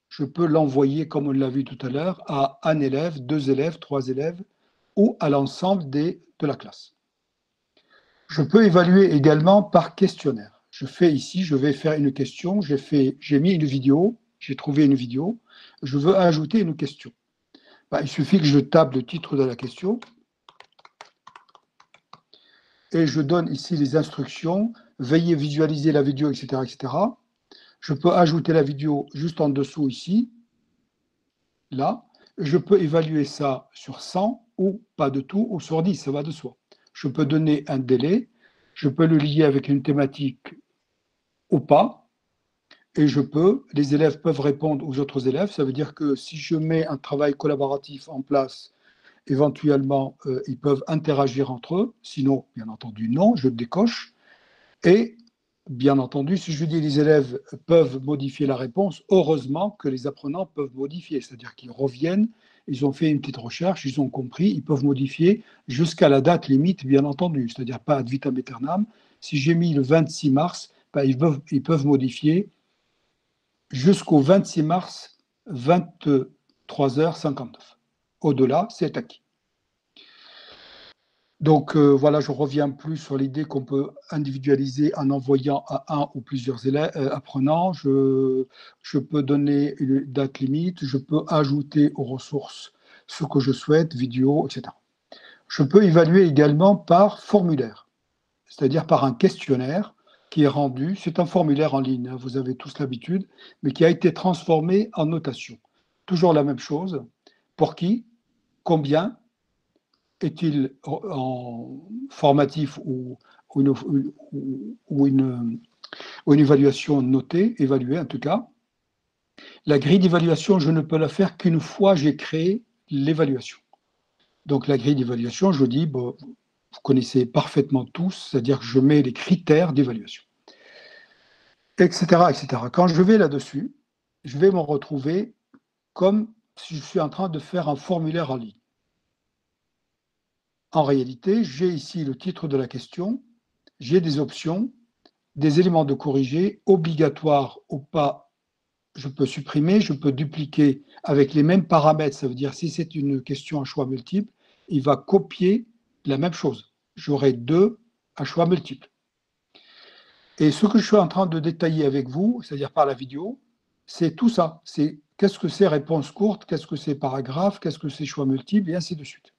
je peux l'envoyer, comme on l'a vu tout à l'heure, à un élève, 2 élèves, 3 élèves, ou à l'ensemble de la classe. Je peux évaluer également par questionnaire. Je fais ici, je vais faire une question, j'ai mis une vidéo, j'ai trouvé une vidéo, je veux ajouter une question. Ben, il suffit que je tape le titre de la question et je donne ici les instructions, veuillez visualiser la vidéo, etc., etc. Je peux ajouter la vidéo juste en dessous ici, là. Je peux évaluer ça sur 100 ou pas de tout, ou sur 10, ça va de soi. Je peux donner un délai, je peux le lier avec une thématique ou pas, et les élèves peuvent répondre aux autres élèves. Ça veut dire que si je mets un travail collaboratif en place, éventuellement, ils peuvent interagir entre eux. Sinon, bien entendu, non, je décoche. Et bien entendu, si je dis les élèves peuvent modifier la réponse, heureusement que les apprenants peuvent modifier. C'est-à-dire qu'ils reviennent, ils ont fait une petite recherche, ils ont compris, ils peuvent modifier jusqu'à la date limite, bien entendu. C'est-à-dire pas ad vitam aeternam. Si j'ai mis le 26 mars, ben, ils peuvent modifier jusqu'au 26 mars, 23h59. Au-delà, c'est acquis. Donc voilà, je ne reviens plus sur l'idée qu'on peut individualiser en envoyant à un ou plusieurs élèves, apprenants. Je peux donner une date limite, je peux ajouter aux ressources ce que je souhaite, vidéo, etc. Je peux évaluer également par formulaire, c'est-à-dire par un questionnaire qui est rendu, c'est un formulaire en ligne, hein, vous avez tous l'habitude, mais qui a été transformé en notation. Toujours la même chose. Pour qui? Combien? Est-il en formatif ou une évaluation notée, évaluée en tout cas? La grille d'évaluation, je ne peux la faire qu'une fois j'ai créé l'évaluation. Donc la grille d'évaluation, je dis, bon, vous connaissez parfaitement tous, c'est-à-dire que je mets les critères d'évaluation, etc., etc. Quand je vais là-dessus, je vais me retrouver comme si je suis en train de faire un formulaire en ligne. En réalité, j'ai ici le titre de la question, j'ai des options, des éléments de corriger, obligatoires ou pas, je peux supprimer, je peux dupliquer avec les mêmes paramètres, ça veut dire si c'est une question à choix multiple, il va copier la même chose. J'aurai 2 à choix multiples. Et ce que je suis en train de détailler avec vous, c'est-à-dire par la vidéo, c'est tout ça. C'est qu'est-ce que c'est réponse courte, qu'est-ce que c'est paragraphe, qu'est-ce que c'est choix multiple, et ainsi de suite.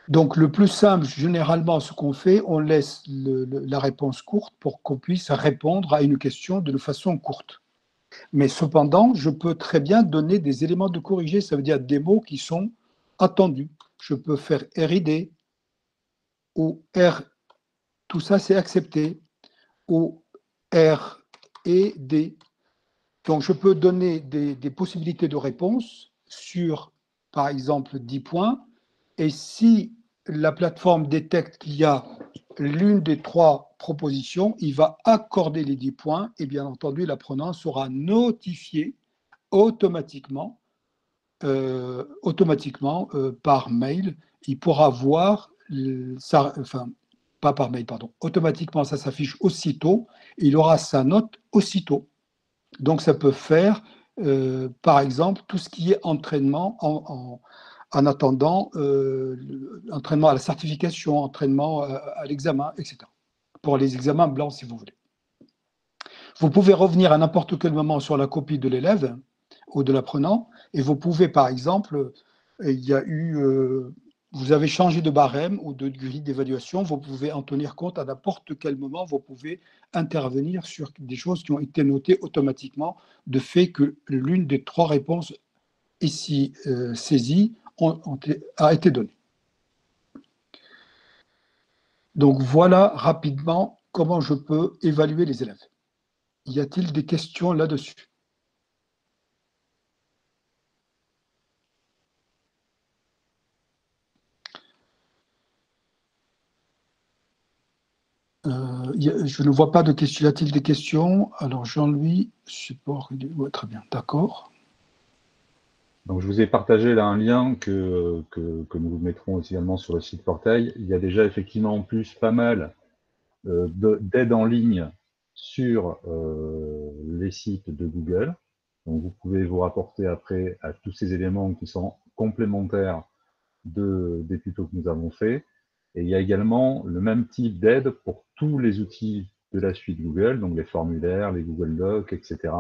Donc, le plus simple, généralement, ce qu'on fait, on laisse la réponse courte pour qu'on puisse répondre à une question de façon courte. Mais cependant, je peux très bien donner des éléments de corriger, ça veut dire des mots qui sont attendus. Je peux faire RID ou R, tout ça c'est accepté, ou R et D. Donc, je peux donner des possibilités de réponse sur, par exemple, 10 points. Et si la plateforme détecte qu'il y a l'une des 3 propositions, il va accorder les 10 points et bien entendu, l'apprenant sera notifié automatiquement, par mail. Il pourra voir, pas par mail, pardon, automatiquement, ça s'affiche aussitôt, et il aura sa note aussitôt. Donc, ça peut faire, par exemple, tout ce qui est entraînement en attendant entraînement à la certification, entraînement à l'examen, etc. Pour les examens blancs, si vous voulez. Vous pouvez revenir à n'importe quel moment sur la copie de l'élève ou de l'apprenant, et vous pouvez, par exemple, vous avez changé de barème ou de grille d'évaluation, vous pouvez en tenir compte à n'importe quel moment, vous pouvez intervenir sur des choses qui ont été notées automatiquement, de fait que l'une des 3 réponses ici saisies a été donnée. Donc voilà rapidement comment je peux évaluer les élèves. Y a-t-il des questions là-dessus? Je ne vois pas de questions. Y a-t-il des questions? Alors Jean-Louis, support, ouais, très bien, d'accord. Donc, je vous ai partagé là un lien que nous vous mettrons également sur le site portail. Il y a déjà effectivement en plus pas mal d'aide en ligne sur les sites de Google. Donc, vous pouvez vous rapporter après à tous ces éléments qui sont complémentaires des tutos que nous avons faits. Et il y a également le même type d'aide pour tous les outils de la suite Google, donc les formulaires, les Google Docs, etc.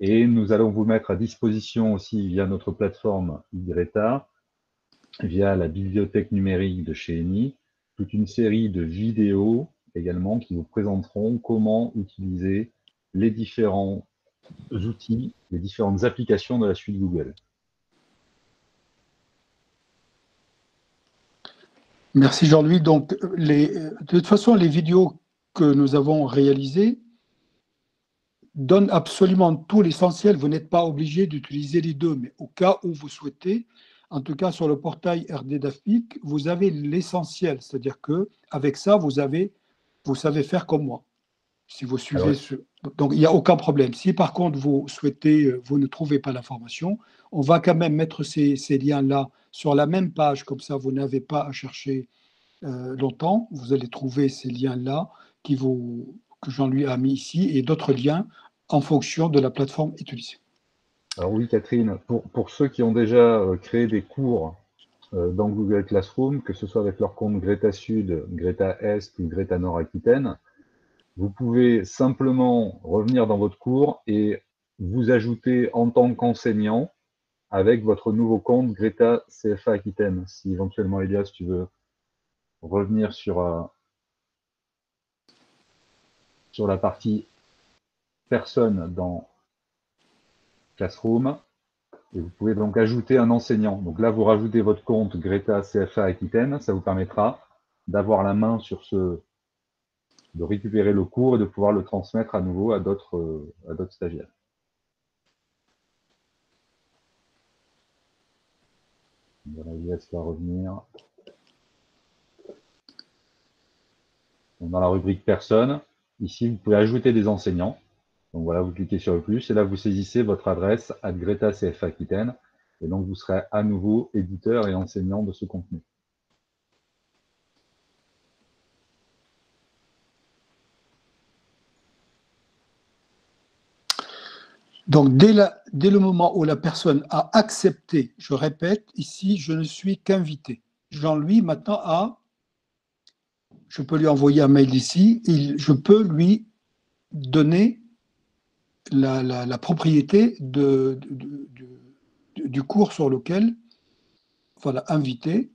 Et nous allons vous mettre à disposition aussi via notre plateforme Greta, via la bibliothèque numérique de chez ENI, toute une série de vidéos également qui vous présenteront comment utiliser les différents outils, les différentes applications de la suite Google. Merci Jean-Louis. Donc, de toute façon, les vidéos que nous avons réalisées donnent absolument tout l'essentiel. Vous n'êtes pas obligé d'utiliser les deux, mais au cas où vous souhaitez, en tout cas sur le portail RD DAFPIC, vous avez l'essentiel. C'est-à-dire qu'avec ça, vous savez faire comme moi. Si vous suivez Donc, il n'y a aucun problème. Si par contre, vous ne trouvez pas l'information, on va quand même mettre ces liens-là sur la même page, comme ça, vous n'avez pas à chercher longtemps. Vous allez trouver ces liens-là que Jean-Louis a mis ici et d'autres liens en fonction de la plateforme utilisée. Alors oui, Catherine, pour ceux qui ont déjà créé des cours dans Google Classroom, que ce soit avec leur compte Greta Sud, Greta Est ou Greta Nord Aquitaine, vous pouvez simplement revenir dans votre cours et vous ajouter en tant qu'enseignant avec votre nouveau compte Greta CFA Aquitaine. Si éventuellement, Elias, tu veux revenir sur la partie personne dans Classroom, et vous pouvez donc ajouter un enseignant. Donc là, vous rajoutez votre compte Greta CFA Aquitaine, ça vous permettra d'avoir la main sur de récupérer le cours et de pouvoir le transmettre à nouveau à d'autres stagiaires. Voilà, Elias va revenir. Donc, dans la rubrique personne, ici, vous pouvez ajouter des enseignants. Donc voilà, vous cliquez sur le plus et là, vous saisissez votre adresse @Greta CFA Aquitaine et donc vous serez à nouveau éditeur et enseignant de ce contenu. Donc, dès le moment où la personne a accepté, je répète, ici, je ne suis qu'invité. Jean-Louis, maintenant, je peux lui envoyer un mail ici, je peux lui donner la propriété du cours sur lequel, voilà, invité.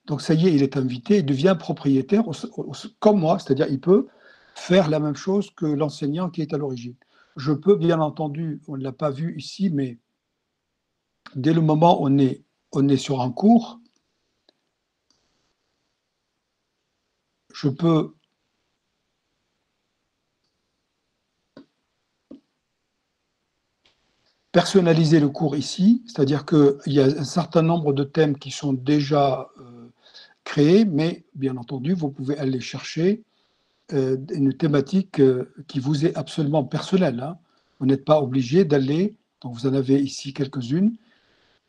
Donc, ça y est, il est invité, il devient propriétaire, comme moi, c'est-à-dire il peut faire la même chose que l'enseignant qui est à l'origine. Je peux, bien entendu, on ne l'a pas vu ici, mais dès le moment où on est sur un cours, je peux personnaliser le cours ici, c'est-à-dire qu'il y a un certain nombre de thèmes qui sont déjà créés, mais bien entendu, vous pouvez aller chercher une thématique qui vous est absolument personnelle. Hein. Vous n'êtes pas obligé d'aller, donc vous en avez ici quelques-unes,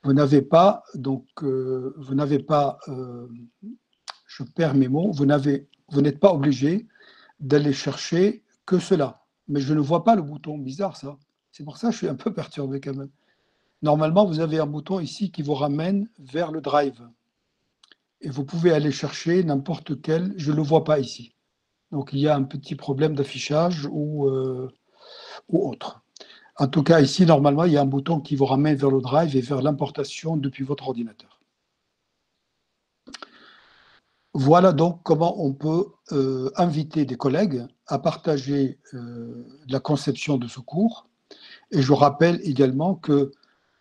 vous n'avez pas, je perds mes mots, vous n'êtes pas obligé d'aller chercher que cela. Mais je ne vois pas le bouton, bizarre ça. C'est pour ça que je suis un peu perturbé quand même. Normalement, vous avez un bouton ici qui vous ramène vers le Drive. Et vous pouvez aller chercher n'importe quel, je ne le vois pas ici. Donc, il y a un petit problème d'affichage ou autre. En tout cas, ici, normalement, il y a un bouton qui vous ramène vers le Drive et vers l'importation depuis votre ordinateur. Voilà donc comment on peut inviter des collègues à partager la conception de ce cours. Et je rappelle également que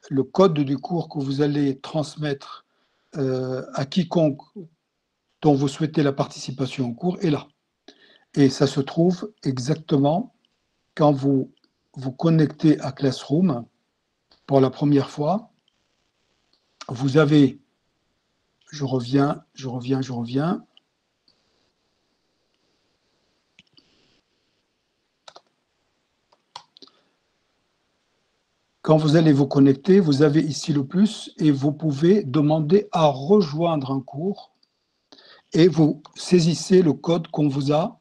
le code du cours que vous allez transmettre à quiconque dont vous souhaitez la participation au cours est là. Et ça se trouve exactement quand vous vous connectez à Classroom pour la première fois. Vous avez, je reviens. Quand vous allez vous connecter, vous avez ici le plus et vous pouvez demander à rejoindre un cours et vous saisissez le code qu'on vous a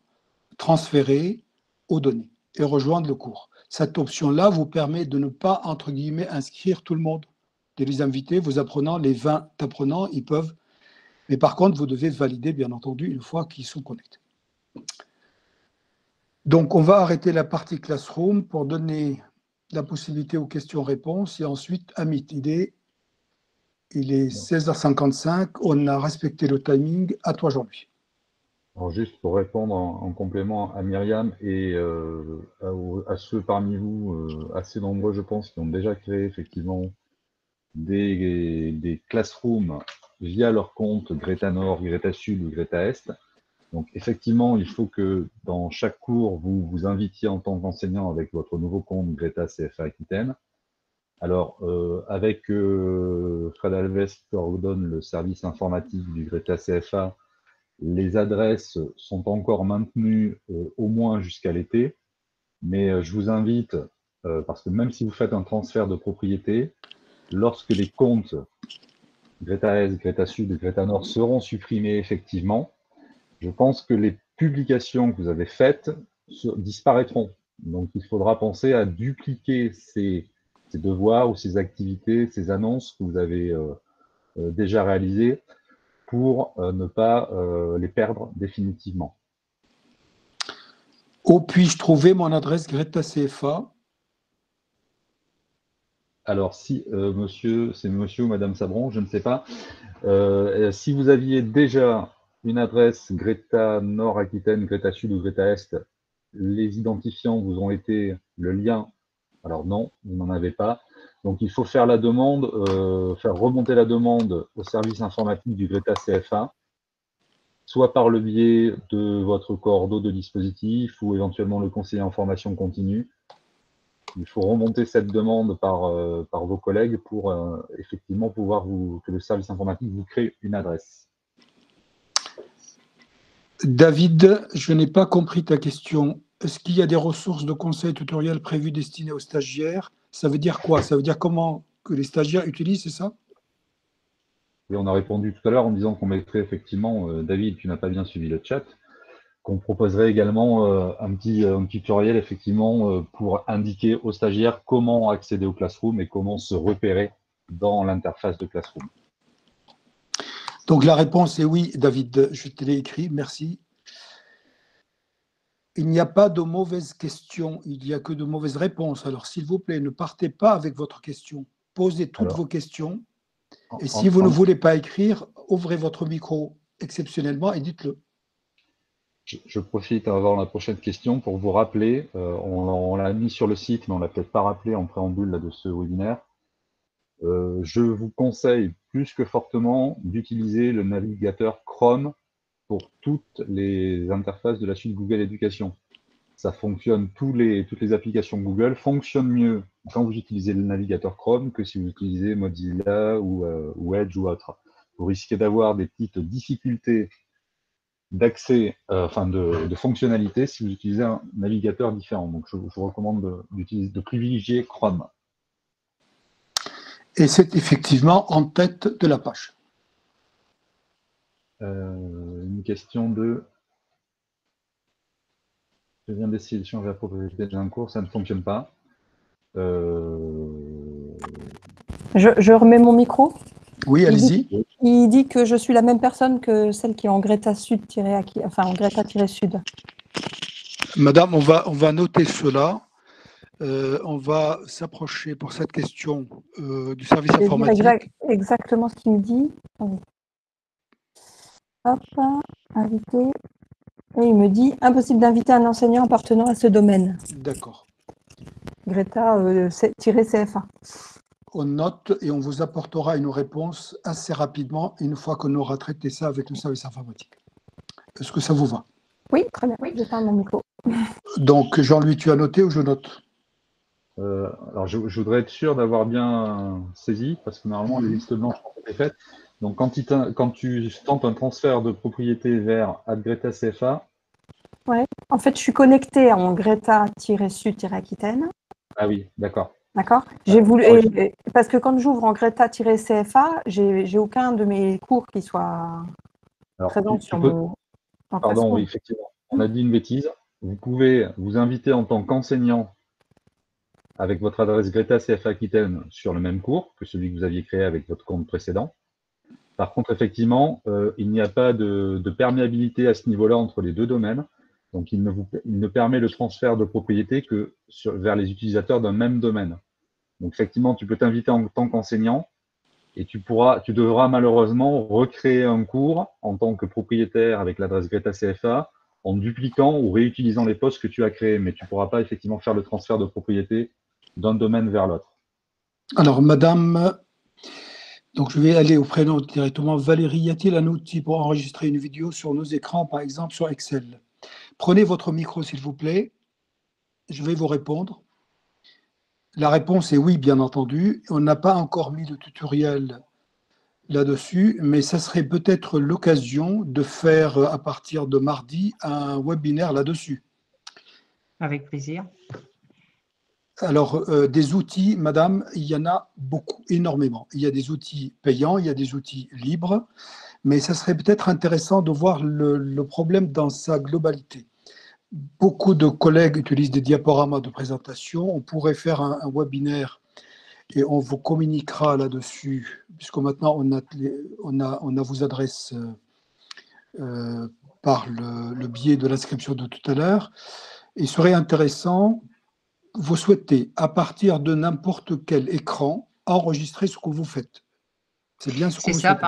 transférer aux données et rejoindre le cours. Cette option-là vous permet de ne pas, entre guillemets, inscrire tout le monde, de les inviter, vos apprenants, les 20 apprenants, ils peuvent. Mais par contre, vous devez valider, bien entendu, une fois qu'ils sont connectés. Donc, on va arrêter la partie Classroom pour donner la possibilité aux questions-réponses et ensuite à Meet. Il est 16h55, on a respecté le timing. À toi, Jean-Louis. Alors juste pour répondre en complément à Myriam et à ceux parmi vous, assez nombreux je pense, qui ont déjà créé effectivement des classrooms via leur compte Greta Nord, Greta Sud ou Greta Est. Donc effectivement, il faut que dans chaque cours, vous vous invitiez en tant qu'enseignant avec votre nouveau compte Greta CFA Aquitaine. Alors, avec Fred Alves qui coordonne le service informatique du Greta CFA, les adresses sont encore maintenues au moins jusqu'à l'été, mais je vous invite, parce que même si vous faites un transfert de propriété, lorsque les comptes Greta Est, Greta Sud et Greta Nord seront supprimés effectivement, je pense que les publications que vous avez faites disparaîtront. Donc il faudra penser à dupliquer ces devoirs ou ces activités, ces annonces que vous avez déjà réalisées pour ne pas les perdre définitivement. Où puis-je trouver mon adresse Greta CFA? Alors, si c'est monsieur ou madame Sabron, je ne sais pas. Si vous aviez déjà une adresse Greta Nord Aquitaine, Greta Sud ou Greta Est, les identifiants vous ont été le lien. Alors non, vous n'en avez pas. Donc il faut faire la demande, faire remonter la demande au service informatique du Greta CFA, soit par le biais de votre cordeau de dispositif ou éventuellement le conseiller en formation continue. Il faut remonter cette demande par vos collègues pour effectivement pouvoir que le service informatique vous crée une adresse. David, je n'ai pas compris ta question. Est-ce qu'il y a des ressources de conseil tutoriel prévues destinées aux stagiaires? Ça veut dire quoi? Ça veut dire comment que les stagiaires utilisent, c'est ça? Et on a répondu tout à l'heure en disant qu'on mettrait effectivement, David, tu n'as pas bien suivi le chat, qu'on proposerait également un petit tutoriel effectivement pour indiquer aux stagiaires comment accéder au Classroom et comment se repérer dans l'interface de Classroom. Donc la réponse est oui, David, je te l'ai écrit, merci. Il n'y a pas de mauvaises questions, il n'y a que de mauvaises réponses. Alors s'il vous plaît, ne partez pas avec votre question. Posez toutes vos questions. Et si vous ne voulez pas écrire, ouvrez votre micro exceptionnellement et dites-le. Je profite avant la prochaine question pour vous rappeler, on l'a mis sur le site, mais on ne l'a peut-être pas rappelé en préambule là, de ce webinaire. Je vous conseille plus que fortement d'utiliser le navigateur Chrome pour toutes les interfaces de la suite Google Éducation. Ça fonctionne, toutes les applications Google fonctionnent mieux quand vous utilisez le navigateur Chrome que si vous utilisez Mozilla ou Edge ou autre. Vous risquez d'avoir des petites difficultés d'accès, de fonctionnalité si vous utilisez un navigateur différent. Donc, je vous recommande de privilégier Chrome. Et c'est effectivement en tête de la page. Une question de... Je viens d'essayer de changer la propriété d'un cours, ça ne fonctionne pas. Je remets mon micro. Oui, allez-y. Il dit que je suis la même personne que celle qui est en Greta Sud, en Greta-Sud. Madame, on va noter cela. On va s'approcher pour cette question du service informatique. Exactement ce qu'il me dit. Hop, invité. Et il me dit impossible d'inviter un enseignant appartenant à ce domaine. D'accord. Greta-CFA. On note et on vous apportera une réponse assez rapidement une fois qu'on aura traité ça avec le service informatique. Est-ce que ça vous va? Oui, très bien. Je ferme mon micro. Donc, Jean-Louis, tu as noté ou je note? Alors, je voudrais être sûr d'avoir bien saisi, parce que normalement, les listes blanches ont été faites. Donc, quand tu tentes un transfert de propriété vers @Greta CFA. Ouais. En fait, je suis connectée en Greta-Sud-Aquitaine. Ah oui, d'accord. D'accord. Parce que quand j'ouvre en Greta-CFA, j'ai aucun de mes cours qui soit présent sur mon. Pardon, oui, effectivement. On a dit une bêtise. vous pouvez vous inviter en tant qu'enseignant avec votre adresse Greta CFA Aquitaine sur le même cours que celui que vous aviez créé avec votre compte précédent. Par contre, effectivement, il n'y a pas de perméabilité à ce niveau-là entre les deux domaines. Donc, il ne permet le transfert de propriété que vers les utilisateurs d'un même domaine. Donc, effectivement, tu peux t'inviter en tant qu'enseignant et tu devras malheureusement recréer un cours en tant que propriétaire avec l'adresse Greta CFA en dupliquant ou réutilisant les postes que tu as créés. Mais tu ne pourras pas effectivement faire le transfert de propriété d'un domaine vers l'autre. Alors, madame, donc je vais aller au prénom directement. Valérie, y a-t-il un outil pour enregistrer une vidéo sur nos écrans, par exemple sur Excel? Prenez votre micro, s'il vous plaît. Je vais vous répondre. La réponse est oui, bien entendu. On n'a pas encore mis de tutoriel là-dessus, mais ça serait peut-être l'occasion de faire, à partir de mardi, un webinaire là-dessus. Avec plaisir. Alors, des outils, madame, il y en a beaucoup, énormément. Il y a des outils payants, il y a des outils libres, mais ça serait peut-être intéressant de voir le problème dans sa globalité. Beaucoup de collègues utilisent des diaporamas de présentation. On pourrait faire un webinaire et on vous communiquera là-dessus, puisque maintenant on a vos adresses par le biais de l'inscription de tout à l'heure. Il serait intéressant, vous souhaitez, à partir de n'importe quel écran, enregistrer ce que vous faites. C'est bien ce que vous souhaitez.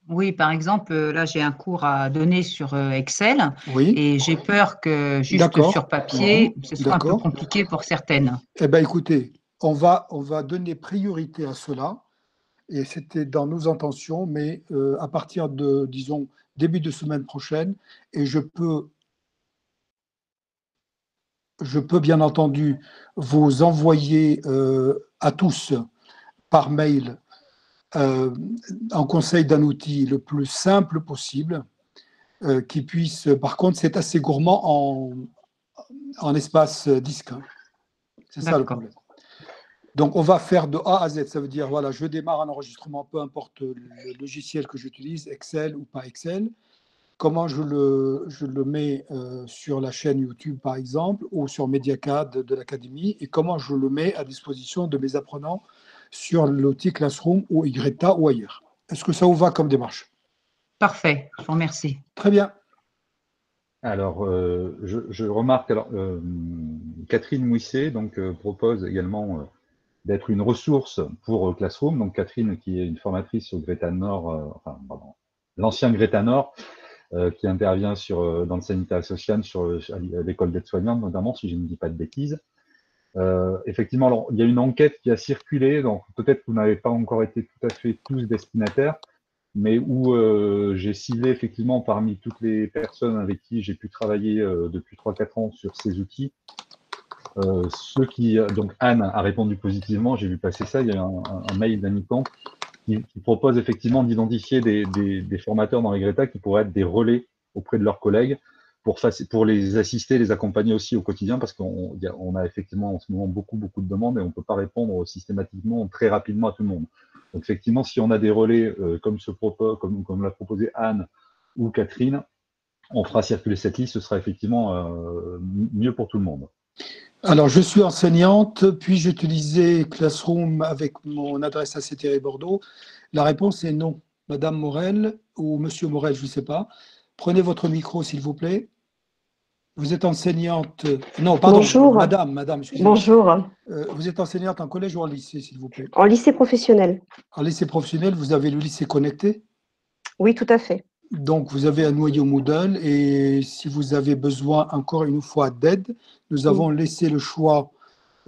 Oui, par exemple, là, j'ai un cours à donner sur Excel oui. Et j'ai peur que juste sur papier, ce soit un peu compliqué pour certaines. Eh bien, écoutez, on va donner priorité à cela et c'était dans nos intentions, mais à partir de, disons, début de semaine prochaine, et je peux bien entendu vous envoyer à tous par mail un conseil d'un outil le plus simple possible qui puisse, par contre, c'est assez gourmand en espace disque. C'est ça le problème. Donc, on va faire de A à Z. Ça veut dire, voilà, je démarre un enregistrement, peu importe le logiciel que j'utilise, Excel ou pas Excel. Comment je le mets sur la chaîne YouTube, par exemple, ou sur Mediacad de l'Académie, et comment je le mets à disposition de mes apprenants sur l'outil Classroom ou Greta ou ailleurs. Est-ce que ça vous va comme démarche? Parfait, je vous remercie. Très bien. Alors, je remarque, alors, Catherine Mouisset donc, propose également d'être une ressource pour Classroom. Donc, Catherine, qui est une formatrice au Greta Nord, l'ancien Greta Nord, qui intervient dans le sanitaire social, à l'école d'aide-soignante, notamment, si je ne dis pas de bêtises. Effectivement, alors, il y a une enquête qui a circulé, donc peut-être que vous n'avez pas encore été tout à fait tous destinataires, mais où j'ai ciblé effectivement parmi toutes les personnes avec qui j'ai pu travailler depuis 3-4 ans sur ces outils, ceux qui, donc Anne a répondu positivement, j'ai vu passer ça, il y a un mail d'Annican qui propose effectivement d'identifier des formateurs dans les Greta qui pourraient être des relais auprès de leurs collègues pour les assister, les accompagner aussi au quotidien, parce qu'on a effectivement en ce moment beaucoup de demandes et on ne peut pas répondre systématiquement très rapidement à tout le monde. Donc effectivement, si on a des relais comme l'a proposé Anne ou Catherine, on fera circuler cette liste, ce sera effectivement mieux pour tout le monde. Alors, je suis enseignante, puis j'utilisais Classroom avec mon adresse ACTR Bordeaux. La réponse est non. Madame Morel ou Monsieur Morel, je ne sais pas. Prenez votre micro, s'il vous plaît. Vous êtes enseignante… Non, pardon. Bonjour. Madame, excusez-moi. Bonjour. Vous êtes enseignante en collège ou en lycée, s'il vous plaît? En lycée professionnel. En lycée professionnel, vous avez le lycée connecté? Oui, tout à fait. Donc, vous avez un noyau Moodle et si vous avez besoin, encore une fois, d'aide, nous avons laissé le choix,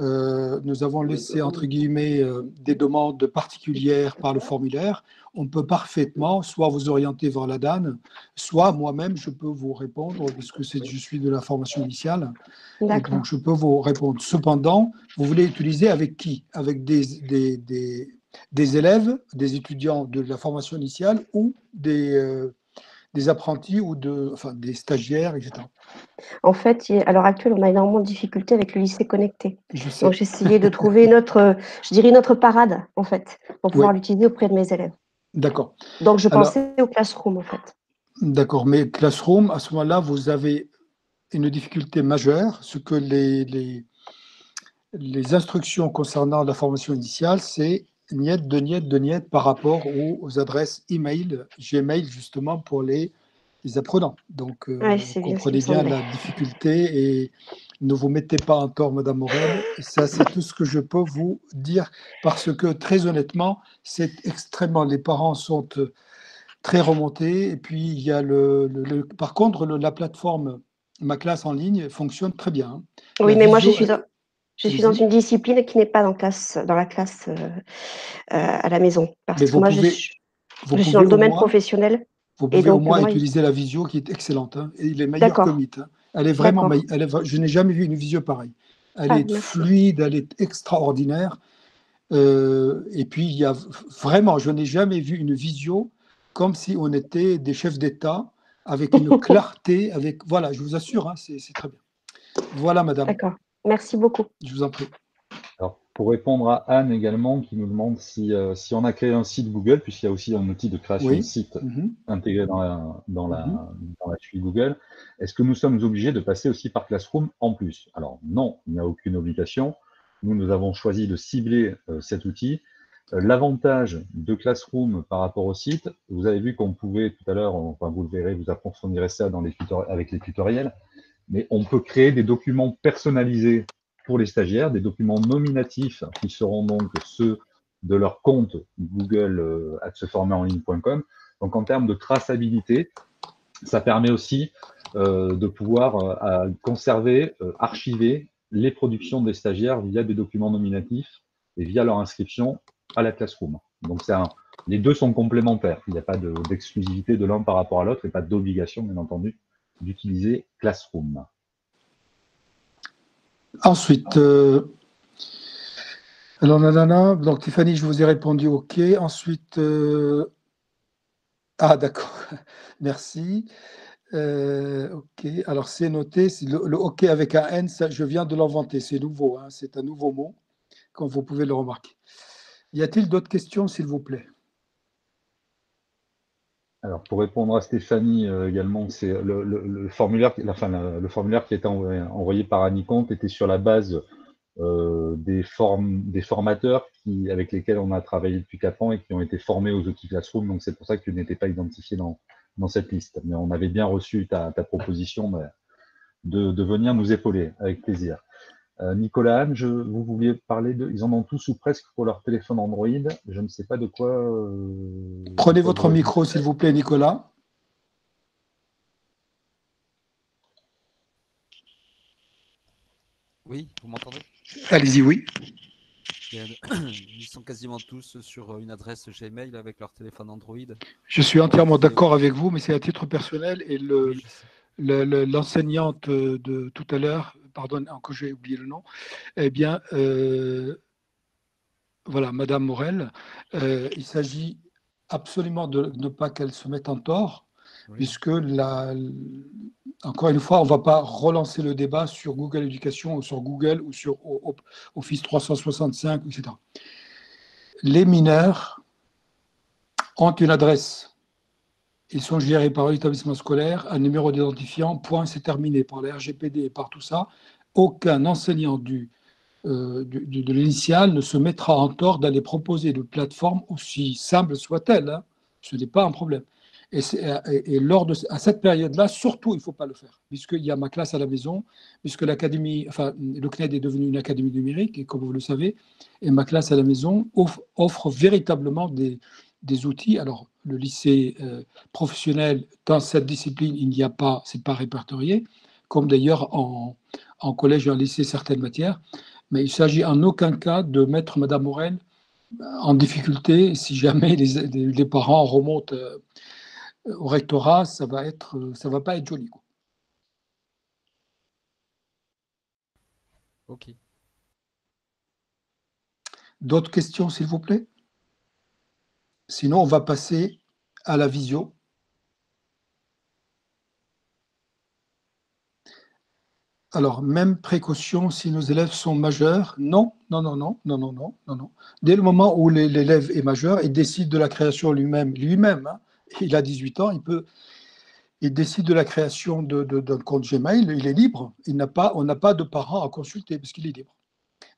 nous avons laissé, entre guillemets, des demandes particulières par le formulaire. On peut parfaitement soit vous orienter vers la DAN, soit moi-même, je peux vous répondre, parce que je suis de la formation initiale. D'accord. Donc, je peux vous répondre. Cependant, vous voulez utiliser avec qui? Avec des élèves, des étudiants de la formation initiale ou des apprentis ou des stagiaires, etc. En fait, à l'heure actuelle, on a énormément de difficultés avec le lycée connecté. Je sais. Donc, j'ai essayé de trouver notre parade, en fait, pour pouvoir l'utiliser auprès de mes élèves. D'accord. Donc, je pensais au Classroom, en fait. D'accord, mais Classroom, à ce moment-là, vous avez une difficulté majeure. Ce que les instructions concernant la formation initiale, c'est niet de niet par rapport aux adresses email, Gmail, justement, pour les apprenants. Donc, vous comprenez bien la difficulté et ne vous mettez pas en tort, Madame Morel. Ça, c'est tout ce que je peux vous dire parce que, très honnêtement, c'est extrêmement… Les parents sont très remontés. Et puis, il y a par contre, la plateforme Ma Classe en ligne fonctionne très bien. Hein. Oui, mais moi, je suis dans une discipline qui n'est pas dans la classe à la maison. Parce que moi, je suis dans le domaine professionnel. Vous pouvez au moins utiliser la visio qui est excellente. Hein, et il est meilleur que Meet. Hein. Elle est vraiment je n'ai jamais vu une visio pareille. Elle est fluide, elle est extraordinaire. Et puis, il y a vraiment, je n'ai jamais vu une visio comme si on était des chefs d'État avec une clarté. Voilà, je vous assure, hein, c'est très bien. Voilà, madame. D'accord. Merci beaucoup. Je vous en prie. Alors, pour répondre à Anne également, qui nous demande si on a créé un site Google, puisqu'il y a aussi un outil de création de site intégré dans la suite Google, est-ce que nous sommes obligés de passer aussi par Classroom en plus? Alors non, il n'y a aucune obligation. Nous avons choisi de cibler cet outil. L'avantage de Classroom par rapport au site, vous avez vu qu'on pouvait tout à l'heure, enfin vous le verrez, vous approfondirez ça avec les tutoriels, mais on peut créer des documents personnalisés pour les stagiaires, des documents nominatifs qui seront donc ceux de leur compte Google @seformerenligne.com. Donc en termes de traçabilité, ça permet aussi de pouvoir conserver, archiver les productions des stagiaires via des documents nominatifs et via leur inscription à la Classroom. Donc les deux sont complémentaires. Il n'y a pas d'exclusivité de l'un par rapport à l'autre et pas d'obligation, bien entendu, d'utiliser Classroom. Ensuite, alors donc Tiffany, je vous ai répondu OK. Ensuite, d'accord, merci. OK, alors c'est noté, le OK avec un N, ça, je viens de l'inventer, c'est nouveau, hein, c'est un nouveau mot, comme vous pouvez le remarquer. Y a-t-il d'autres questions, s'il vous plaît? Alors, pour répondre à Stéphanie également, c'est le formulaire, le formulaire qui a été envoyé par Annie Comte était sur la base des formateurs avec lesquels on a travaillé depuis 4 ans et qui ont été formés aux outils Classroom. Donc, c'est pour ça que tu n'étais pas identifié dans cette liste. Mais on avait bien reçu ta proposition de venir nous épauler, avec plaisir. Nicolas, Anne, vous vouliez parler ils en ont tous ou presque pour leur téléphone Android. Je ne sais pas de quoi… Prenez votre micro, s'il vous plaît, Nicolas. Oui, vous m'entendez? Allez-y, oui. Ils sont quasiment tous sur une adresse Gmail avec leur téléphone Android. Je suis entièrement d'accord avec vous, mais c'est à titre personnel. Et l'enseignante de tout à l'heure, pardon, encore j'ai oublié le nom, eh bien, voilà, Madame Morel, il s'agit absolument de ne pas qu'elle se mette en tort, puisque encore une fois, on ne va pas relancer le débat sur Google Éducation ou sur Google ou sur Office 365, etc. Les mineurs ont une adresse. Ils sont gérés par l'établissement scolaire, un numéro d'identifiant, point, c'est terminé. Par la RGPD et par tout ça, aucun enseignant de l'initial ne se mettra en tort d'aller proposer une plateforme aussi simple soit-elle. Hein. Ce n'est pas un problème. Et à cette période-là, surtout, il ne faut pas le faire, puisqu'il y a Ma Classe à la maison, puisque l'académie, enfin, le CNED est devenu une académie numérique, et comme vous le savez, et Ma Classe à la maison offre véritablement des outils. Alors, le lycée professionnel, dans cette discipline, il n'y a pas, c'est pas répertorié, comme d'ailleurs en collège et en lycée certaines matières, mais il ne s'agit en aucun cas de mettre Madame Morel en difficulté si jamais les parents remontent au rectorat, ça va pas être joli. Quoi. Ok. D'autres questions, s'il vous plaît? Sinon, on va passer à la visio. Alors, même précaution si nos élèves sont majeurs? Non. Dès le moment où l'élève est majeur, il décide de la création lui-même, hein, il a 18 ans, il décide de la création d'un compte Gmail, il est libre. On n'a pas de parents à consulter parce qu'il est libre.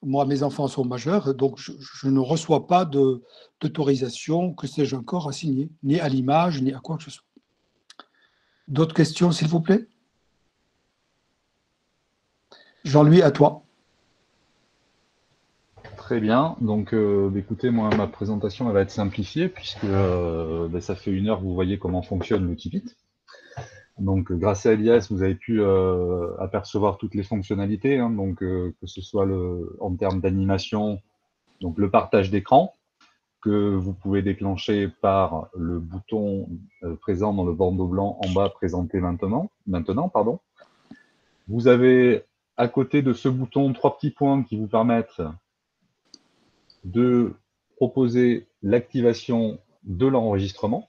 Moi, mes enfants sont majeurs, donc je ne reçois pas d'autorisation, que sais-je encore, à signer, ni à l'image, ni à quoi que ce soit. D'autres questions, s'il vous plaît? Jean-Louis, à toi. Très bien. Donc, écoutez, moi, ma présentation elle va être simplifiée puisque ça fait 1 heure que vous voyez comment fonctionne l'outil PIT. Donc, grâce à Elias, vous avez pu apercevoir toutes les fonctionnalités, hein, donc que ce soit en termes d'animation, donc le partage d'écran, que vous pouvez déclencher par le bouton présent dans le bandeau blanc en bas, présenté maintenant. Vous avez à côté de ce bouton 3 petits points qui vous permettent de proposer l'activation de l'enregistrement.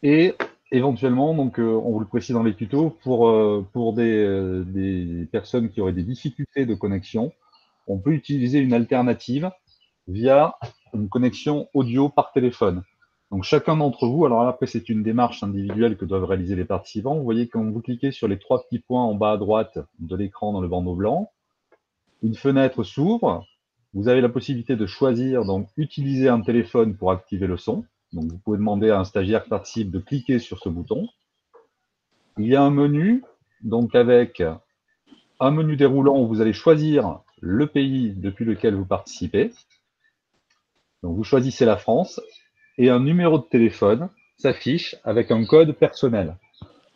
Et éventuellement, donc on vous le précise dans les tutos, pour des personnes qui auraient des difficultés de connexion, on peut utiliser une alternative via une connexion audio par téléphone. Donc chacun d'entre vous, alors là, après c'est une démarche individuelle que doivent réaliser les participants, vous voyez quand vous cliquez sur les 3 petits points en bas à droite de l'écran dans le bandeau blanc, une fenêtre s'ouvre, vous avez la possibilité de choisir, donc utiliser un téléphone pour activer le son. Donc vous pouvez demander à un stagiaire qui participe de cliquer sur ce bouton. Il y a un menu, donc avec un menu déroulant où vous allez choisir le pays depuis lequel vous participez. Donc vous choisissez la France et un numéro de téléphone s'affiche avec un code personnel.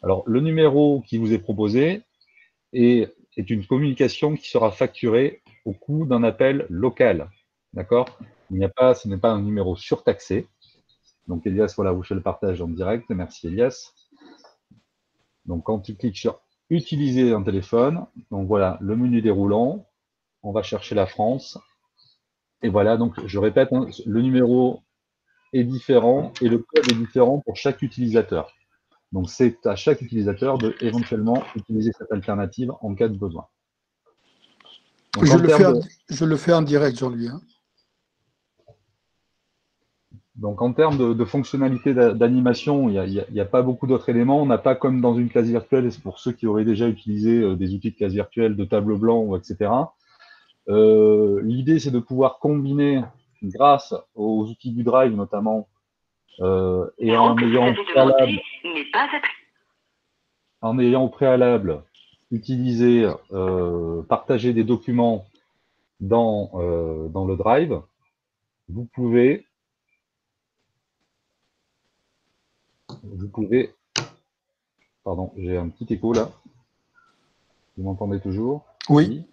Alors le numéro qui vous est proposé est une communication qui sera facturée au coût d'un appel local. D'accord? Ce n'est pas un numéro surtaxé. Donc Elias, voilà, vous faites le partage en direct. Merci Elias. Donc quand tu cliques sur utiliser un téléphone, donc voilà, le menu déroulant, on va chercher la France. Et voilà, donc je répète, hein, le numéro est différent et le code est différent pour chaque utilisateur. Donc c'est à chaque utilisateur de éventuellement utiliser cette alternative en cas de besoin. Donc, je le fais en direct, Jean-Louis. Hein. Donc en termes de fonctionnalité d'animation, il n'y a pas beaucoup d'autres éléments. On n'a pas comme dans une classe virtuelle, pour ceux qui auraient déjà utilisé des outils de classe virtuelle, de tableau blanc, etc. L'idée, c'est de pouvoir combiner, grâce aux outils du Drive notamment, et en ayant au préalable utilisé, partager des documents dans le Drive, vous pouvez, pardon, j'ai un petit écho là. Vous m'entendez toujours? Oui.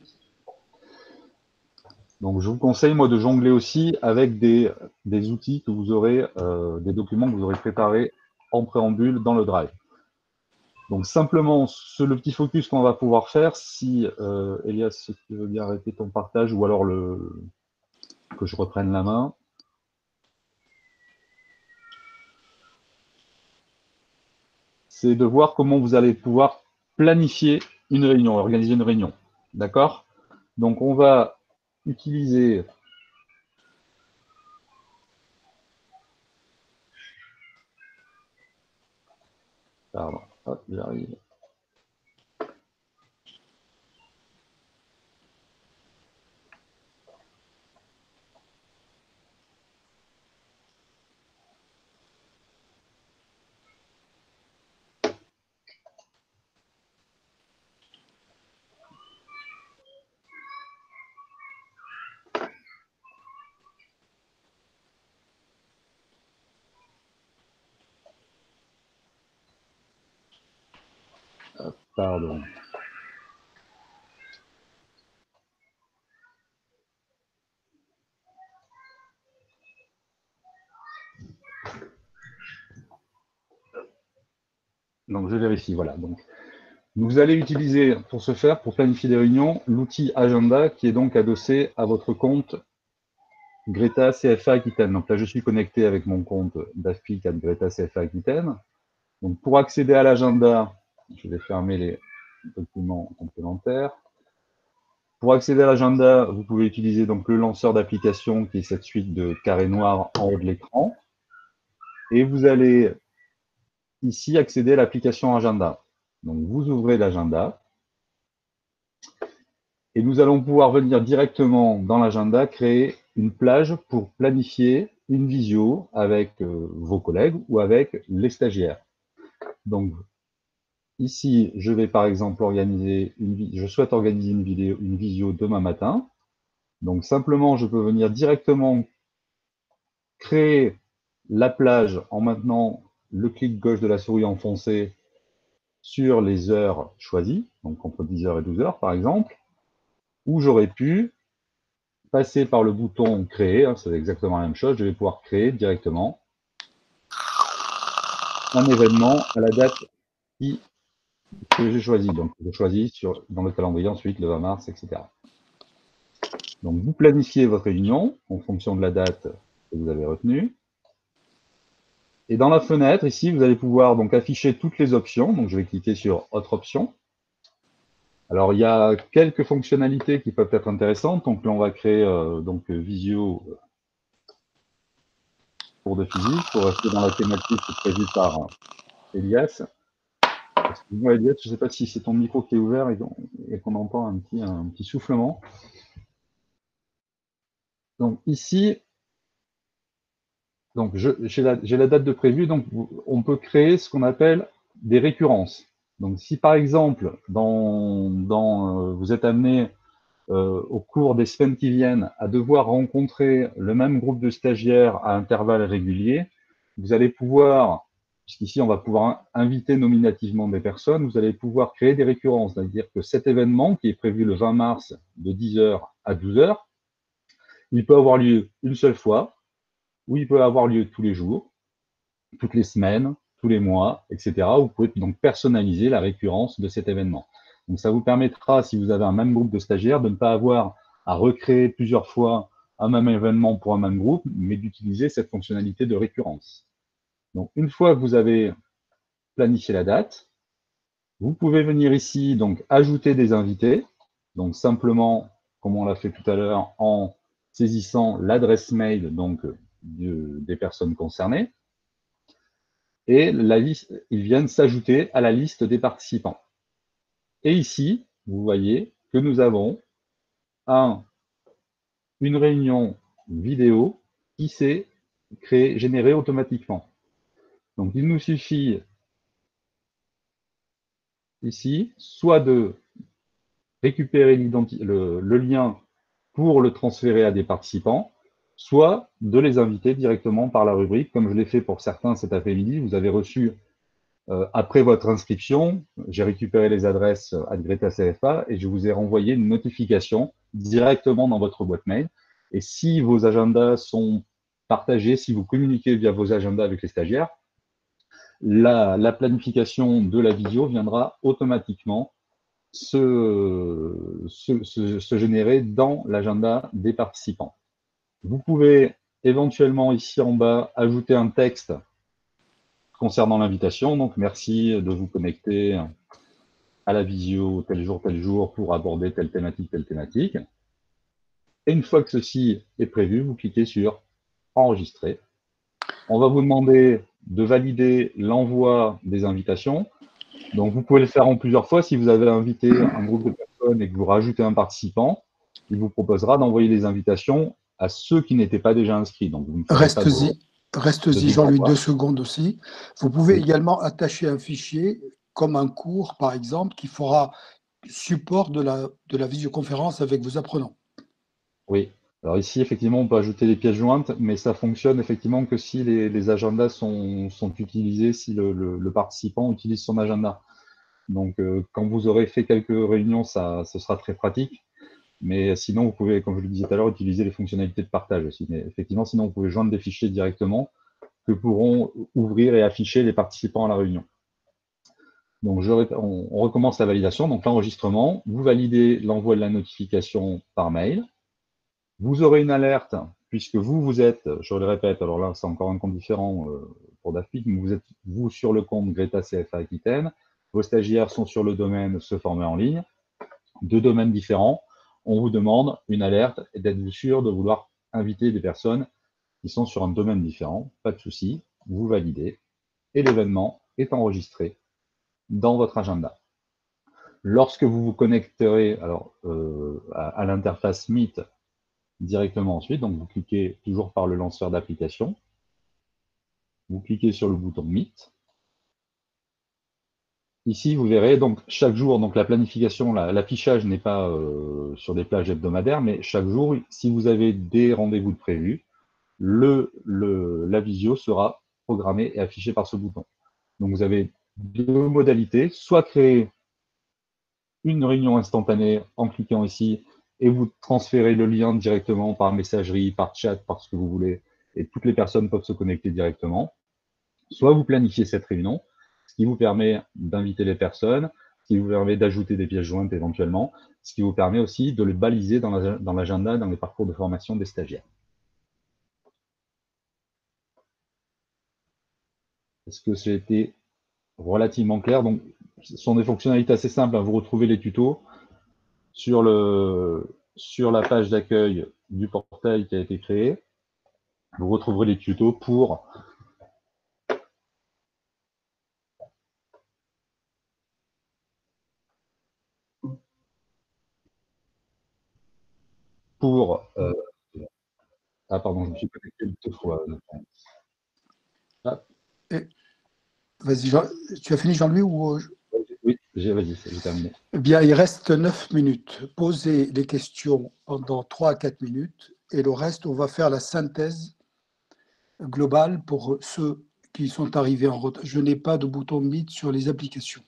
Donc, je vous conseille, moi, de jongler aussi avec des outils que vous aurez, des documents que vous aurez préparés en préambule dans le Drive. Donc, simplement, le petit focus qu'on va pouvoir faire, si, Elias, si tu veux bien arrêter ton partage, ou alors que je reprenne la main. C'est de voir comment vous allez pouvoir planifier une réunion, organiser une réunion. D'accord? Donc, on va utiliser pardon, hop, j'arrive. Pardon. Donc, je vérifie, voilà. Donc, vous allez utiliser, pour ce faire, pour planifier des réunions, l'outil Agenda qui est donc adossé à votre compte Greta CFA Aquitaine. Donc là, je suis connecté avec mon compte d'AFPIC à Greta CFA Aquitaine. Donc, pour accéder à l'agenda, je vais fermer les documents complémentaires. Pour accéder à l'agenda, vous pouvez utiliser donc le lanceur d'application qui est cette suite de carrés noirs en haut de l'écran. Et vous allez ici accéder à l'application Agenda. Donc, vous ouvrez l'agenda et nous allons pouvoir venir directement dans l'agenda créer une plage pour planifier une visio avec vos collègues ou avec les stagiaires. Donc, ici, je vais par exemple organiser je souhaite organiser une visio demain matin. Donc, simplement, je peux venir directement créer la plage en maintenant le clic gauche de la souris enfoncé sur les heures choisies, donc entre 10h et 12h par exemple, où j'aurais pu passer par le bouton créer, hein, c'est exactement la même chose, je vais pouvoir créer directement un événement à la date que j'ai choisi. Donc je choisis dans le calendrier ensuite le 20 mars, etc. Donc vous planifiez votre réunion en fonction de la date que vous avez retenue. Et dans la fenêtre, ici, vous allez pouvoir donc afficher toutes les options. Donc je vais cliquer sur Autre option. Alors, il y a quelques fonctionnalités qui peuvent être intéressantes. Donc là, on va créer Visio cours de physique pour rester dans la thématique prévue par Elias. Excuse-moi, Elias, je ne sais pas si c'est ton micro qui est ouvert et qu'on entend un petit soufflement. Donc ici, j'ai la date de prévu. Donc on peut créer ce qu'on appelle des récurrences. Donc si par exemple, vous êtes amené au cours des semaines qui viennent à devoir rencontrer le même groupe de stagiaires à intervalles réguliers, vous allez pouvoir, puisqu'ici on va pouvoir inviter nominativement des personnes, vous allez pouvoir créer des récurrences, c'est-à-dire que cet événement qui est prévu le 20 mars de 10h à 12h, il peut avoir lieu une seule fois, ou il peut avoir lieu tous les jours, toutes les semaines, tous les mois, etc. Vous pouvez donc personnaliser la récurrence de cet événement. Donc ça vous permettra, si vous avez un même groupe de stagiaires, de ne pas avoir à recréer plusieurs fois un même événement pour un même groupe, mais d'utiliser cette fonctionnalité de récurrence. Donc une fois que vous avez planifié la date, vous pouvez venir ici donc ajouter des invités, donc simplement, comme on l'a fait tout à l'heure, en saisissant l'adresse mail donc des personnes concernées, et ils viennent s'ajouter à la liste des participants. Et ici, vous voyez que nous avons une réunion vidéo qui s'est générée automatiquement. Donc, il nous suffit ici, soit de récupérer le lien pour le transférer à des participants, soit de les inviter directement par la rubrique, comme je l'ai fait pour certains cet après-midi. Vous avez reçu après votre inscription, j'ai récupéré les adresses Greta CFA et je vous ai renvoyé une notification directement dans votre boîte mail. Et si vos agendas sont partagés, si vous communiquez via vos agendas avec les stagiaires, la planification de la visio viendra automatiquement se générer dans l'agenda des participants. Vous pouvez éventuellement ici en bas ajouter un texte concernant l'invitation. Donc, merci de vous connecter à la visio tel jour pour aborder telle thématique, telle thématique. Et une fois que ceci est prévu, vous cliquez sur Enregistrer. On va vous demander de valider l'envoi des invitations. Donc, vous pouvez le faire en plusieurs fois. Si vous avez invité un groupe de personnes et que vous rajoutez un participant, il vous proposera d'envoyer des invitations à ceux qui n'étaient pas déjà inscrits. Donc, Reste-y, Jean-Louis, 2 secondes aussi. Vous pouvez également attacher un fichier, comme un cours, par exemple, qui fera support de la visioconférence avec vos apprenants. Oui. Alors ici, effectivement, on peut ajouter des pièces jointes, mais ça fonctionne effectivement que si les agendas sont utilisés, si le participant utilise son agenda. Donc, quand vous aurez fait quelques réunions, ce sera très pratique. Mais sinon, vous pouvez, comme je le disais tout à l'heure, utiliser les fonctionnalités de partage aussi. Mais effectivement, sinon, vous pouvez joindre des fichiers directement que pourront ouvrir et afficher les participants à la réunion. Donc, on recommence la validation. Donc, l'enregistrement, vous validez l'envoi de la notification par mail. Vous aurez une alerte, puisque vous êtes, je le répète, alors là, c'est encore un compte différent pour DAFPIC, mais vous êtes, vous, sur le compte Greta CFA Aquitaine. Vos stagiaires sont sur le domaine Se former en ligne. 2 domaines différents. On vous demande une alerte et d'être sûr de vouloir inviter des personnes qui sont sur un domaine différent. Pas de souci, vous validez et l'événement est enregistré dans votre agenda. Lorsque vous vous connecterez à l'interface Meet directement ensuite, donc vous cliquez toujours par le lanceur d'application, vous cliquez sur le bouton Meet. Ici, vous verrez donc chaque jour, donc la planification, l'affichage n'est pas sur des plages hebdomadaires, mais chaque jour, si vous avez des rendez-vous de prévus, la visio sera programmée et affichée par ce bouton. Donc vous avez deux modalités, soit créer une réunion instantanée en cliquant ici et vous transférez le lien directement par messagerie, par chat, par ce que vous voulez, et toutes les personnes peuvent se connecter directement. Soit vous planifiez cette réunion, ce qui vous permet d'inviter les personnes, ce qui vous permet d'ajouter des pièces jointes éventuellement, ce qui vous permet aussi de les baliser dans l'agenda, dans les parcours de formation des stagiaires. Est-ce que j'ai été relativement clair? Donc, ce sont des fonctionnalités assez simples. Vous retrouvez les tutos sur la page d'accueil du portail qui a été créé. Vous retrouverez les tutos pour ah pardon, je me suis connecté deux fois. Vas-y, tu as fini Jean-Louis ou... Oui, vas-y, j'ai terminé. Eh bien, il reste 9 minutes. Posez les questions pendant 3 à 4 minutes et le reste, on va faire la synthèse globale pour ceux qui sont arrivés en retard. Je n'ai pas de bouton Meet sur les applications.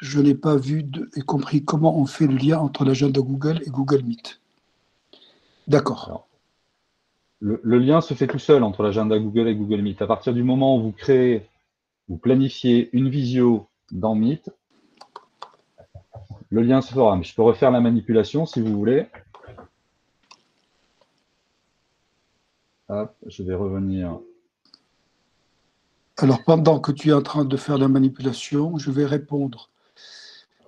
Je n'ai pas vu et compris comment on fait le lien entre l'agenda Google et Google Meet. D'accord. Le lien se fait tout seul entre l'agenda Google et Google Meet. À partir du moment où vous planifiez une visio dans Meet, le lien se fera. Mais je peux refaire la manipulation si vous voulez. Hop, je vais revenir. Alors, pendant que tu es en train de faire la manipulation, je vais répondre.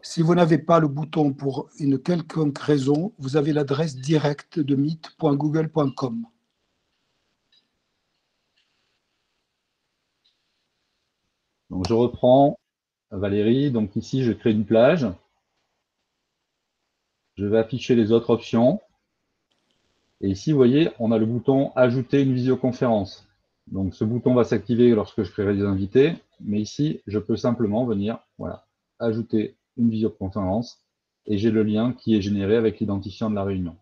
Si vous n'avez pas le bouton pour une quelconque raison, vous avez l'adresse directe de meet.google.com. Donc, je reprends Valérie. Donc, ici, je crée une plage. Je vais afficher les autres options. Et ici, vous voyez, on a le bouton « Ajouter une visioconférence ». Donc, ce bouton va s'activer lorsque je créerai des invités. Mais ici, je peux simplement venir, voilà, ajouter une visioconférence. Et j'ai le lien qui est généré avec l'identifiant de la réunion.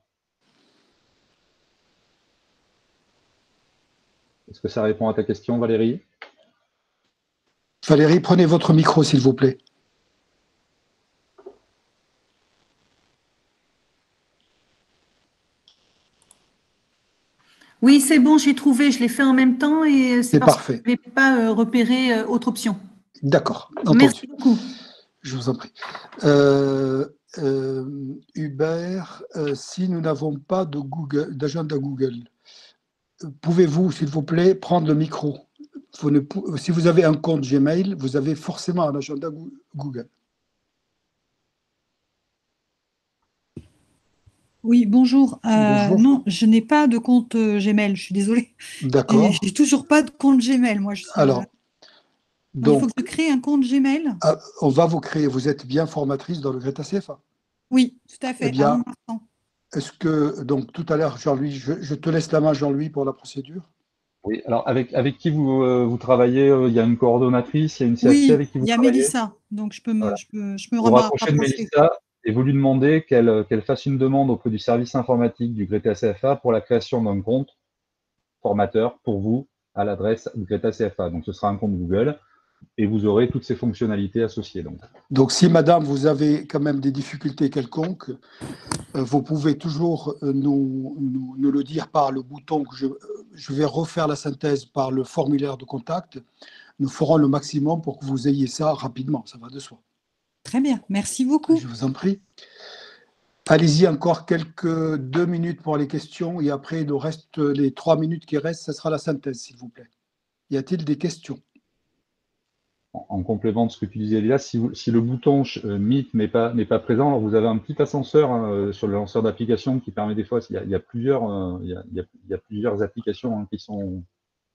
Est-ce que ça répond à ta question, Valérie? Valérie, prenez votre micro, s'il vous plaît. Oui, c'est bon, j'ai trouvé, je l'ai fait en même temps et c'est parfait. Je n'avais pas repéré autre option. D'accord. Merci beaucoup. Je vous en prie. Hubert, si nous n'avons pas d'agenda Google, pouvez-vous, s'il vous plaît, prendre le micro? Si vous avez un compte Gmail, vous avez forcément un agenda Google. Oui, bonjour. Bonjour. Non, je n'ai pas de compte Gmail, je suis désolée. D'accord. Je n'ai toujours pas de compte Gmail, moi. Alors, donc, il faut que je crée un compte Gmail. On va vous créer. Vous êtes bien formatrice dans le Greta CFA? Oui, tout à fait. Eh bien, est-ce que, donc, tout à l'heure, Jean-Louis, je te laisse la main, Jean-Louis, pour la procédure. Oui, alors avec qui vous travaillez, il y a une coordonnatrice, il y a une CAC avec qui vous travaillez? Oui, il y a Mélissa, donc je peux me vous rapprochez de Mélissa et vous lui demandez qu'elle fasse une demande auprès du service informatique du Greta CFA pour la création d'un compte formateur pour vous à l'adresse Greta CFA. Donc ce sera un compte Google et vous aurez toutes ces fonctionnalités associées. Donc si madame, vous avez quand même des difficultés quelconques, vous pouvez toujours nous le dire par le bouton que je vais refaire la synthèse par le formulaire de contact. Nous ferons le maximum pour que vous ayez ça rapidement, ça va de soi. Très bien, merci beaucoup. Je vous en prie. Allez-y, encore 2 minutes pour les questions et après, il reste les 3 minutes qui restent, ce sera la synthèse, s'il vous plaît. Y a-t-il des questions? En complément de ce que tu disais là, si le bouton Meet n'est pas présent, alors vous avez un petit ascenseur sur le lanceur d'application qui permet des fois, il y a plusieurs applications qui sont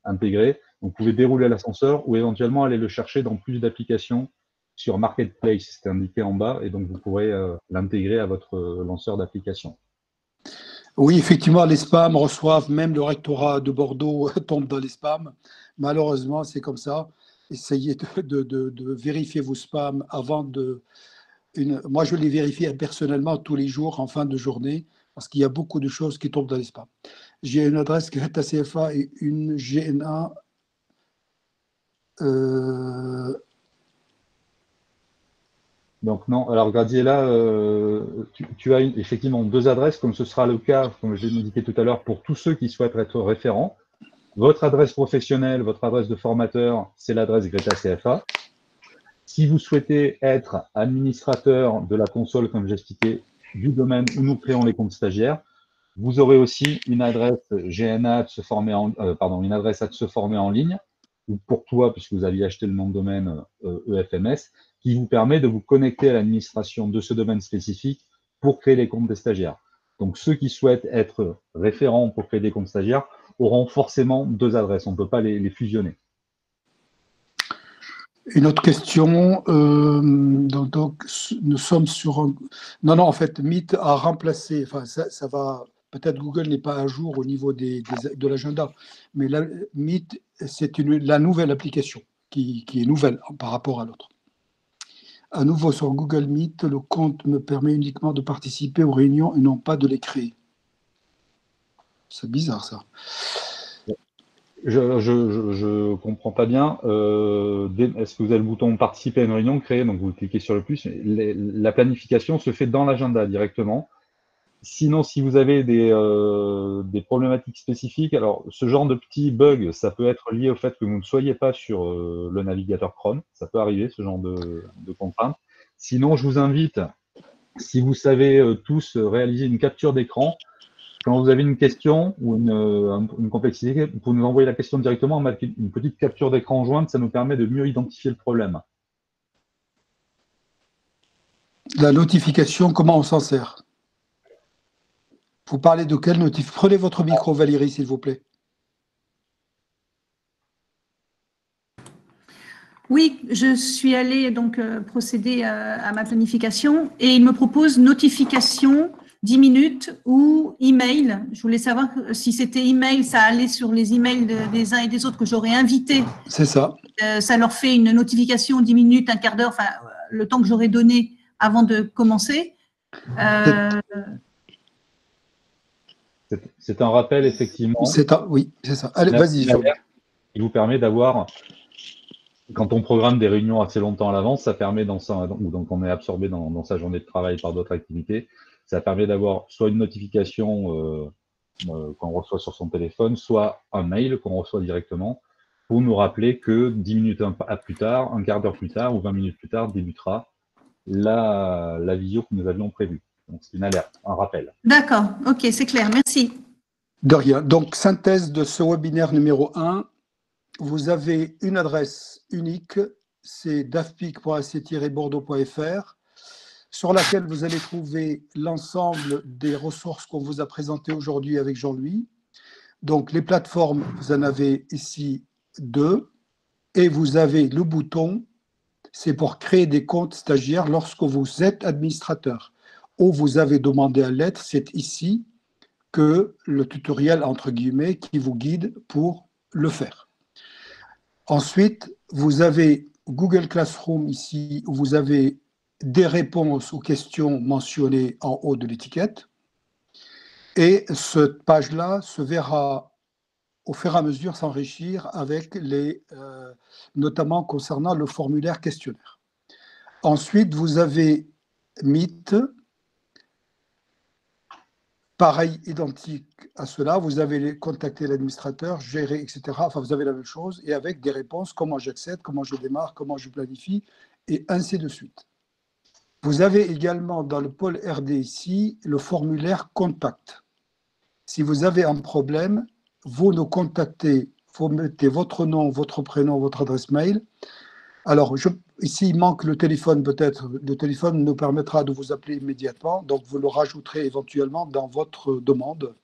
intégrées. Donc, vous pouvez dérouler l'ascenseur ou éventuellement aller le chercher dans plus d'applications sur Marketplace, c'est indiqué en bas, et donc vous pourrez l'intégrer à votre lanceur d'application. Oui, effectivement, les spams reçoivent, même le rectorat de Bordeaux tombe dans les spams. Malheureusement, c'est comme ça. Essayez de vérifier vos spams avant de... Moi, je les vérifie personnellement tous les jours en fin de journée parce qu'il y a beaucoup de choses qui tombent dans les spams. J'ai une adresse Greta CFA et une GNA. Donc non, alors Graziella, tu as effectivement 2 adresses, comme ce sera le cas, comme je l'ai indiqué tout à l'heure, pour tous ceux qui souhaitent être référents. Votre adresse professionnelle, votre adresse de formateur, c'est l'adresse Greta CFA. Si vous souhaitez être administrateur de la console, comme j'expliquais, du domaine où nous créons les comptes stagiaires, vous aurez aussi une adresse GNA de se former une adresse à se former en ligne, ou pour toi, puisque vous aviez acheté le nom de domaine EFMS, qui vous permet de vous connecter à l'administration de ce domaine spécifique pour créer les comptes des stagiaires. Donc, ceux qui souhaitent être référents pour créer des comptes stagiaires auront forcément 2 adresses. On ne peut pas les fusionner. Une autre question. Donc, nous sommes sur un... Non, en fait, Meet a remplacé, enfin, ça va... Peut-être Google n'est pas à jour au niveau de l'agenda, mais Meet, c'est la nouvelle application qui est nouvelle par rapport à l'autre. À nouveau, sur Google Meet, le compte me permet uniquement de participer aux réunions et non pas de les créer. C'est bizarre, ça. Je comprends pas bien. Est-ce que vous avez le bouton participer à une réunion, créer, donc vous cliquez sur le plus. La planification se fait dans l'agenda directement. Sinon, si vous avez des problématiques spécifiques, alors ce genre de petits bugs, ça peut être lié au fait que vous ne soyez pas sur le navigateur Chrome. Ça peut arriver, ce genre de contraintes. Sinon, je vous invite, si vous savez tous réaliser une capture d'écran, quand vous avez une question ou une complexité, vous pouvez nous envoyer la question directement, mettre une petite capture d'écran jointe, ça nous permet de mieux identifier le problème. La notification, comment on s'en sert? Vous parlez de quelle notification? Prenez votre micro, Valérie, s'il vous plaît. Oui, je suis allée donc procéder à ma planification et il me propose notification 10 minutes ou email. Je voulais savoir si c'était email, ça allait sur les emails des uns et des autres que j'aurais invités. C'est ça. Ça leur fait une notification 10 minutes, un quart d'heure, enfin le temps que j'aurais donné avant de commencer. C'est un rappel, effectivement. Oui, c'est ça. Allez, vas-y. Il vous permet d'avoir, quand on programme des réunions assez longtemps à l'avance, ça permet, donc on est absorbé dans sa journée de travail par d'autres activités, ça permet d'avoir soit une notification qu'on reçoit sur son téléphone, soit un mail qu'on reçoit directement pour nous rappeler que 10 minutes plus tard, un quart d'heure plus tard ou 20 minutes plus tard débutera la visio que nous avions prévue. Donc, c'est une alerte, un rappel. D'accord, ok, c'est clair, merci. De rien. Donc, synthèse de ce webinaire numéro 1. Vous avez une adresse unique, c'est dafpic.ac-bordeaux.fr, sur laquelle vous allez trouver l'ensemble des ressources qu'on vous a présentées aujourd'hui avec Jean-Louis. Donc, les plateformes, vous en avez ici 2, et vous avez le bouton, c'est pour créer des comptes stagiaires lorsque vous êtes administrateur. Ou vous avez demandé à l'aide, c'est ici que le tutoriel, entre guillemets, qui vous guide pour le faire. Ensuite, vous avez Google Classroom ici, où vous avez des réponses aux questions mentionnées en haut de l'étiquette. Et cette page-là se verra au fur et à mesure s'enrichir avec notamment concernant le formulaire questionnaire. Ensuite, vous avez Meet, pareil, identique à cela, vous avez contacté l'administrateur, gérer, etc. Enfin, vous avez la même chose, et avec des réponses, comment j'accède, comment je démarre, comment je planifie, et ainsi de suite. Vous avez également dans le pôle RD ici, le formulaire contact. Si vous avez un problème, vous nous contactez, vous mettez votre nom, votre prénom, votre adresse mail. Alors, ici, il manque le téléphone peut-être. Le téléphone nous permettra de vous appeler immédiatement, donc vous le rajouterez éventuellement dans votre demande.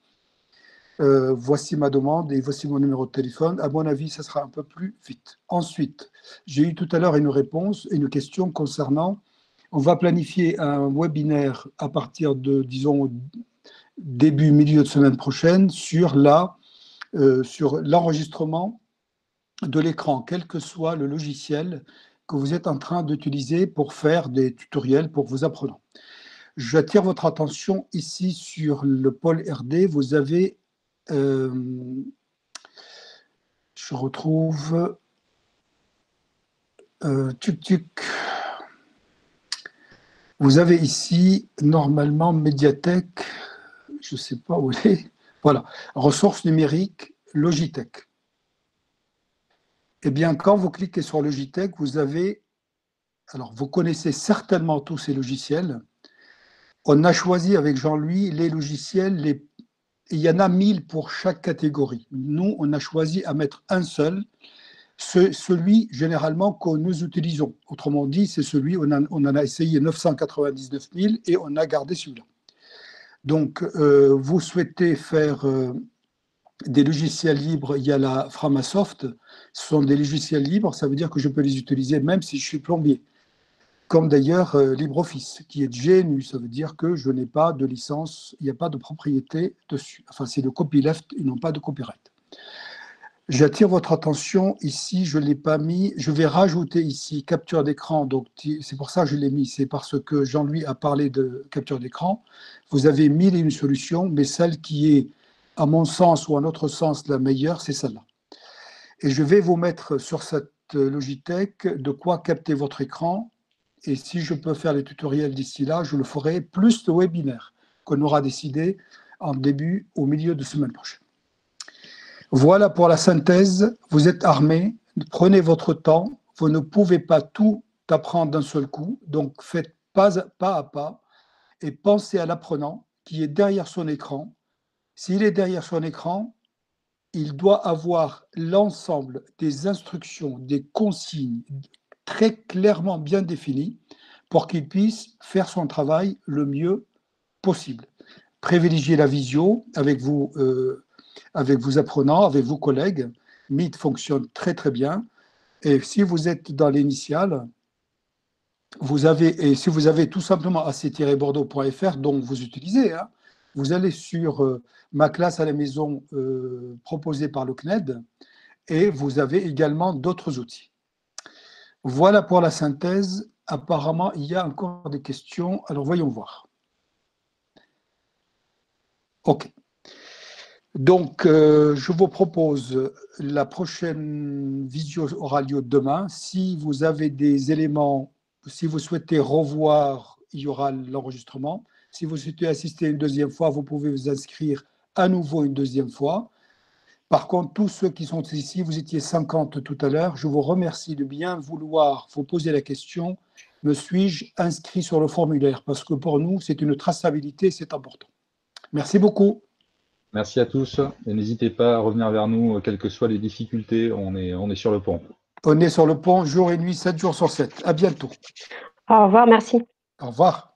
Voici ma demande et voici mon numéro de téléphone. À mon avis, ça sera un peu plus vite. Ensuite, j'ai eu tout à l'heure une réponse, une question concernant, on va planifier un webinaire à partir de, disons, début, milieu de semaine prochaine sur l'enregistrement de l'écran, quel que soit le logiciel que vous êtes en train d'utiliser pour faire des tutoriels pour vos apprenants. J'attire votre attention ici sur le pôle RD. Vous avez, je retrouve, vous avez ici, normalement, médiathèque, je ne sais pas où elle est, voilà, ressources numériques, Logitech. Eh bien, quand vous cliquez sur Logitech, vous avez, alors vous connaissez certainement tous ces logiciels. On a choisi avec Jean-Louis les logiciels, il y en a 1000 pour chaque catégorie. Nous, on a choisi à mettre un seul, celui généralement que nous utilisons. Autrement dit, c'est celui, on en a essayé 999 000 et on a gardé celui-là. Donc, vous souhaitez faire des logiciels libres, il y a la Framasoft, ce sont des logiciels libres, ça veut dire que je peux les utiliser même si je suis plombier. Comme d'ailleurs LibreOffice, qui est GNU, ça veut dire que je n'ai pas de licence, il n'y a pas de propriété dessus. Enfin, c'est le copyleft, ils n'ont pas de copyright. J'attire votre attention ici, je ne l'ai pas mis, je vais rajouter ici capture d'écran, donc c'est pour ça que je l'ai mis, c'est parce que Jean-Louis a parlé de capture d'écran. Vous avez 1001 solutions, mais celle qui est, à mon sens ou à notre sens, la meilleure, c'est celle-là. Et je vais vous mettre sur cette Logitech de quoi capter votre écran. Et si je peux faire les tutoriels d'ici là, je le ferai, plus le webinaire qu'on aura décidé en début, au milieu de semaine prochaine. Voilà pour la synthèse. Vous êtes armés, prenez votre temps. Vous ne pouvez pas tout apprendre d'un seul coup. Donc, faites pas à pas et pensez à l'apprenant qui est derrière son écran. S'il est derrière son écran, il doit avoir l'ensemble des instructions, des consignes très clairement bien définies pour qu'il puisse faire son travail le mieux possible. Privilégiez la visio avec vos apprenants, avec vos collègues. Meet fonctionne très très bien. Et si vous êtes dans l'initiale, et si vous avez tout simplement ac-bordeaux.fr, dont vous utilisez, hein, vous allez sur ma classe à la maison proposée par le CNED et vous avez également d'autres outils. Voilà pour la synthèse. Apparemment, il y a encore des questions. Alors, voyons voir. OK. Donc, je vous propose la prochaine visio aura lieu demain. Si vous avez des éléments, si vous souhaitez revoir, il y aura l'enregistrement. Si vous souhaitez assister une deuxième fois, vous pouvez vous inscrire à nouveau une deuxième fois. Par contre, tous ceux qui sont ici, vous étiez 50 tout à l'heure, je vous remercie de bien vouloir vous poser la question, me suis-je inscrit sur le formulaire? Parce que pour nous, c'est une traçabilité, c'est important. Merci beaucoup. Merci à tous et n'hésitez pas à revenir vers nous, quelles que soient les difficultés, on est sur le pont. On est sur le pont, jour et nuit, 7 jours sur 7. À bientôt. Au revoir, merci. Au revoir.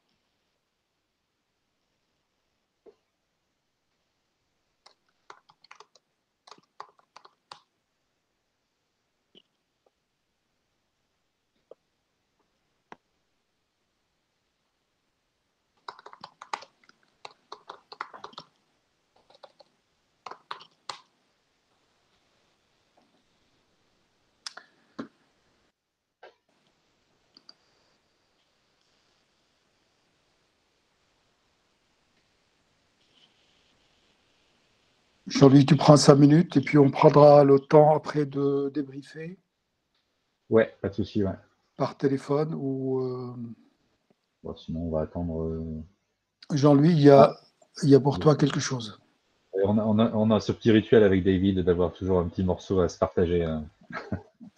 Jean-Louis, tu prends 5 minutes et puis on prendra le temps après de débriefer. Ouais, pas de souci, ouais. Par téléphone ou. Bon, sinon, on va attendre. Jean-Louis, il y a pour toi quelque chose. On a ce petit rituel avec David d'avoir toujours un petit morceau à se partager.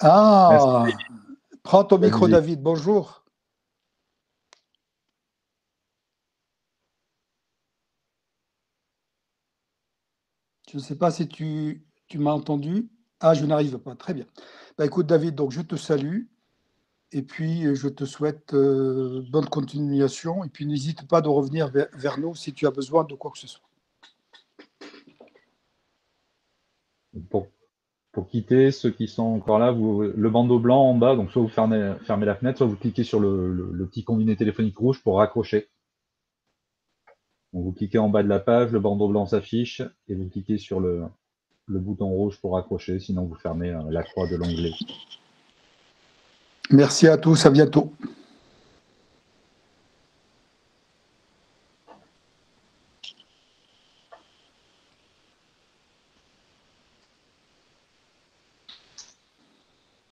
Ah, merci. Prends ton micro, David. Bonjour. Je ne sais pas si tu m'as entendu. Ah, je n'arrive pas. Très bien. Bah, écoute, David, donc je te salue. Et puis, je te souhaite bonne continuation. Et puis, n'hésite pas de revenir vers nous si tu as besoin de quoi que ce soit. Pour quitter, ceux qui sont encore là, le bandeau blanc en bas, donc soit vous fermez la fenêtre, soit vous cliquez sur le petit combiné téléphonique rouge pour raccrocher. Donc vous cliquez en bas de la page, le bandeau blanc s'affiche, et vous cliquez sur le bouton rouge pour raccrocher, sinon vous fermez la croix de l'onglet. Merci à tous, à bientôt.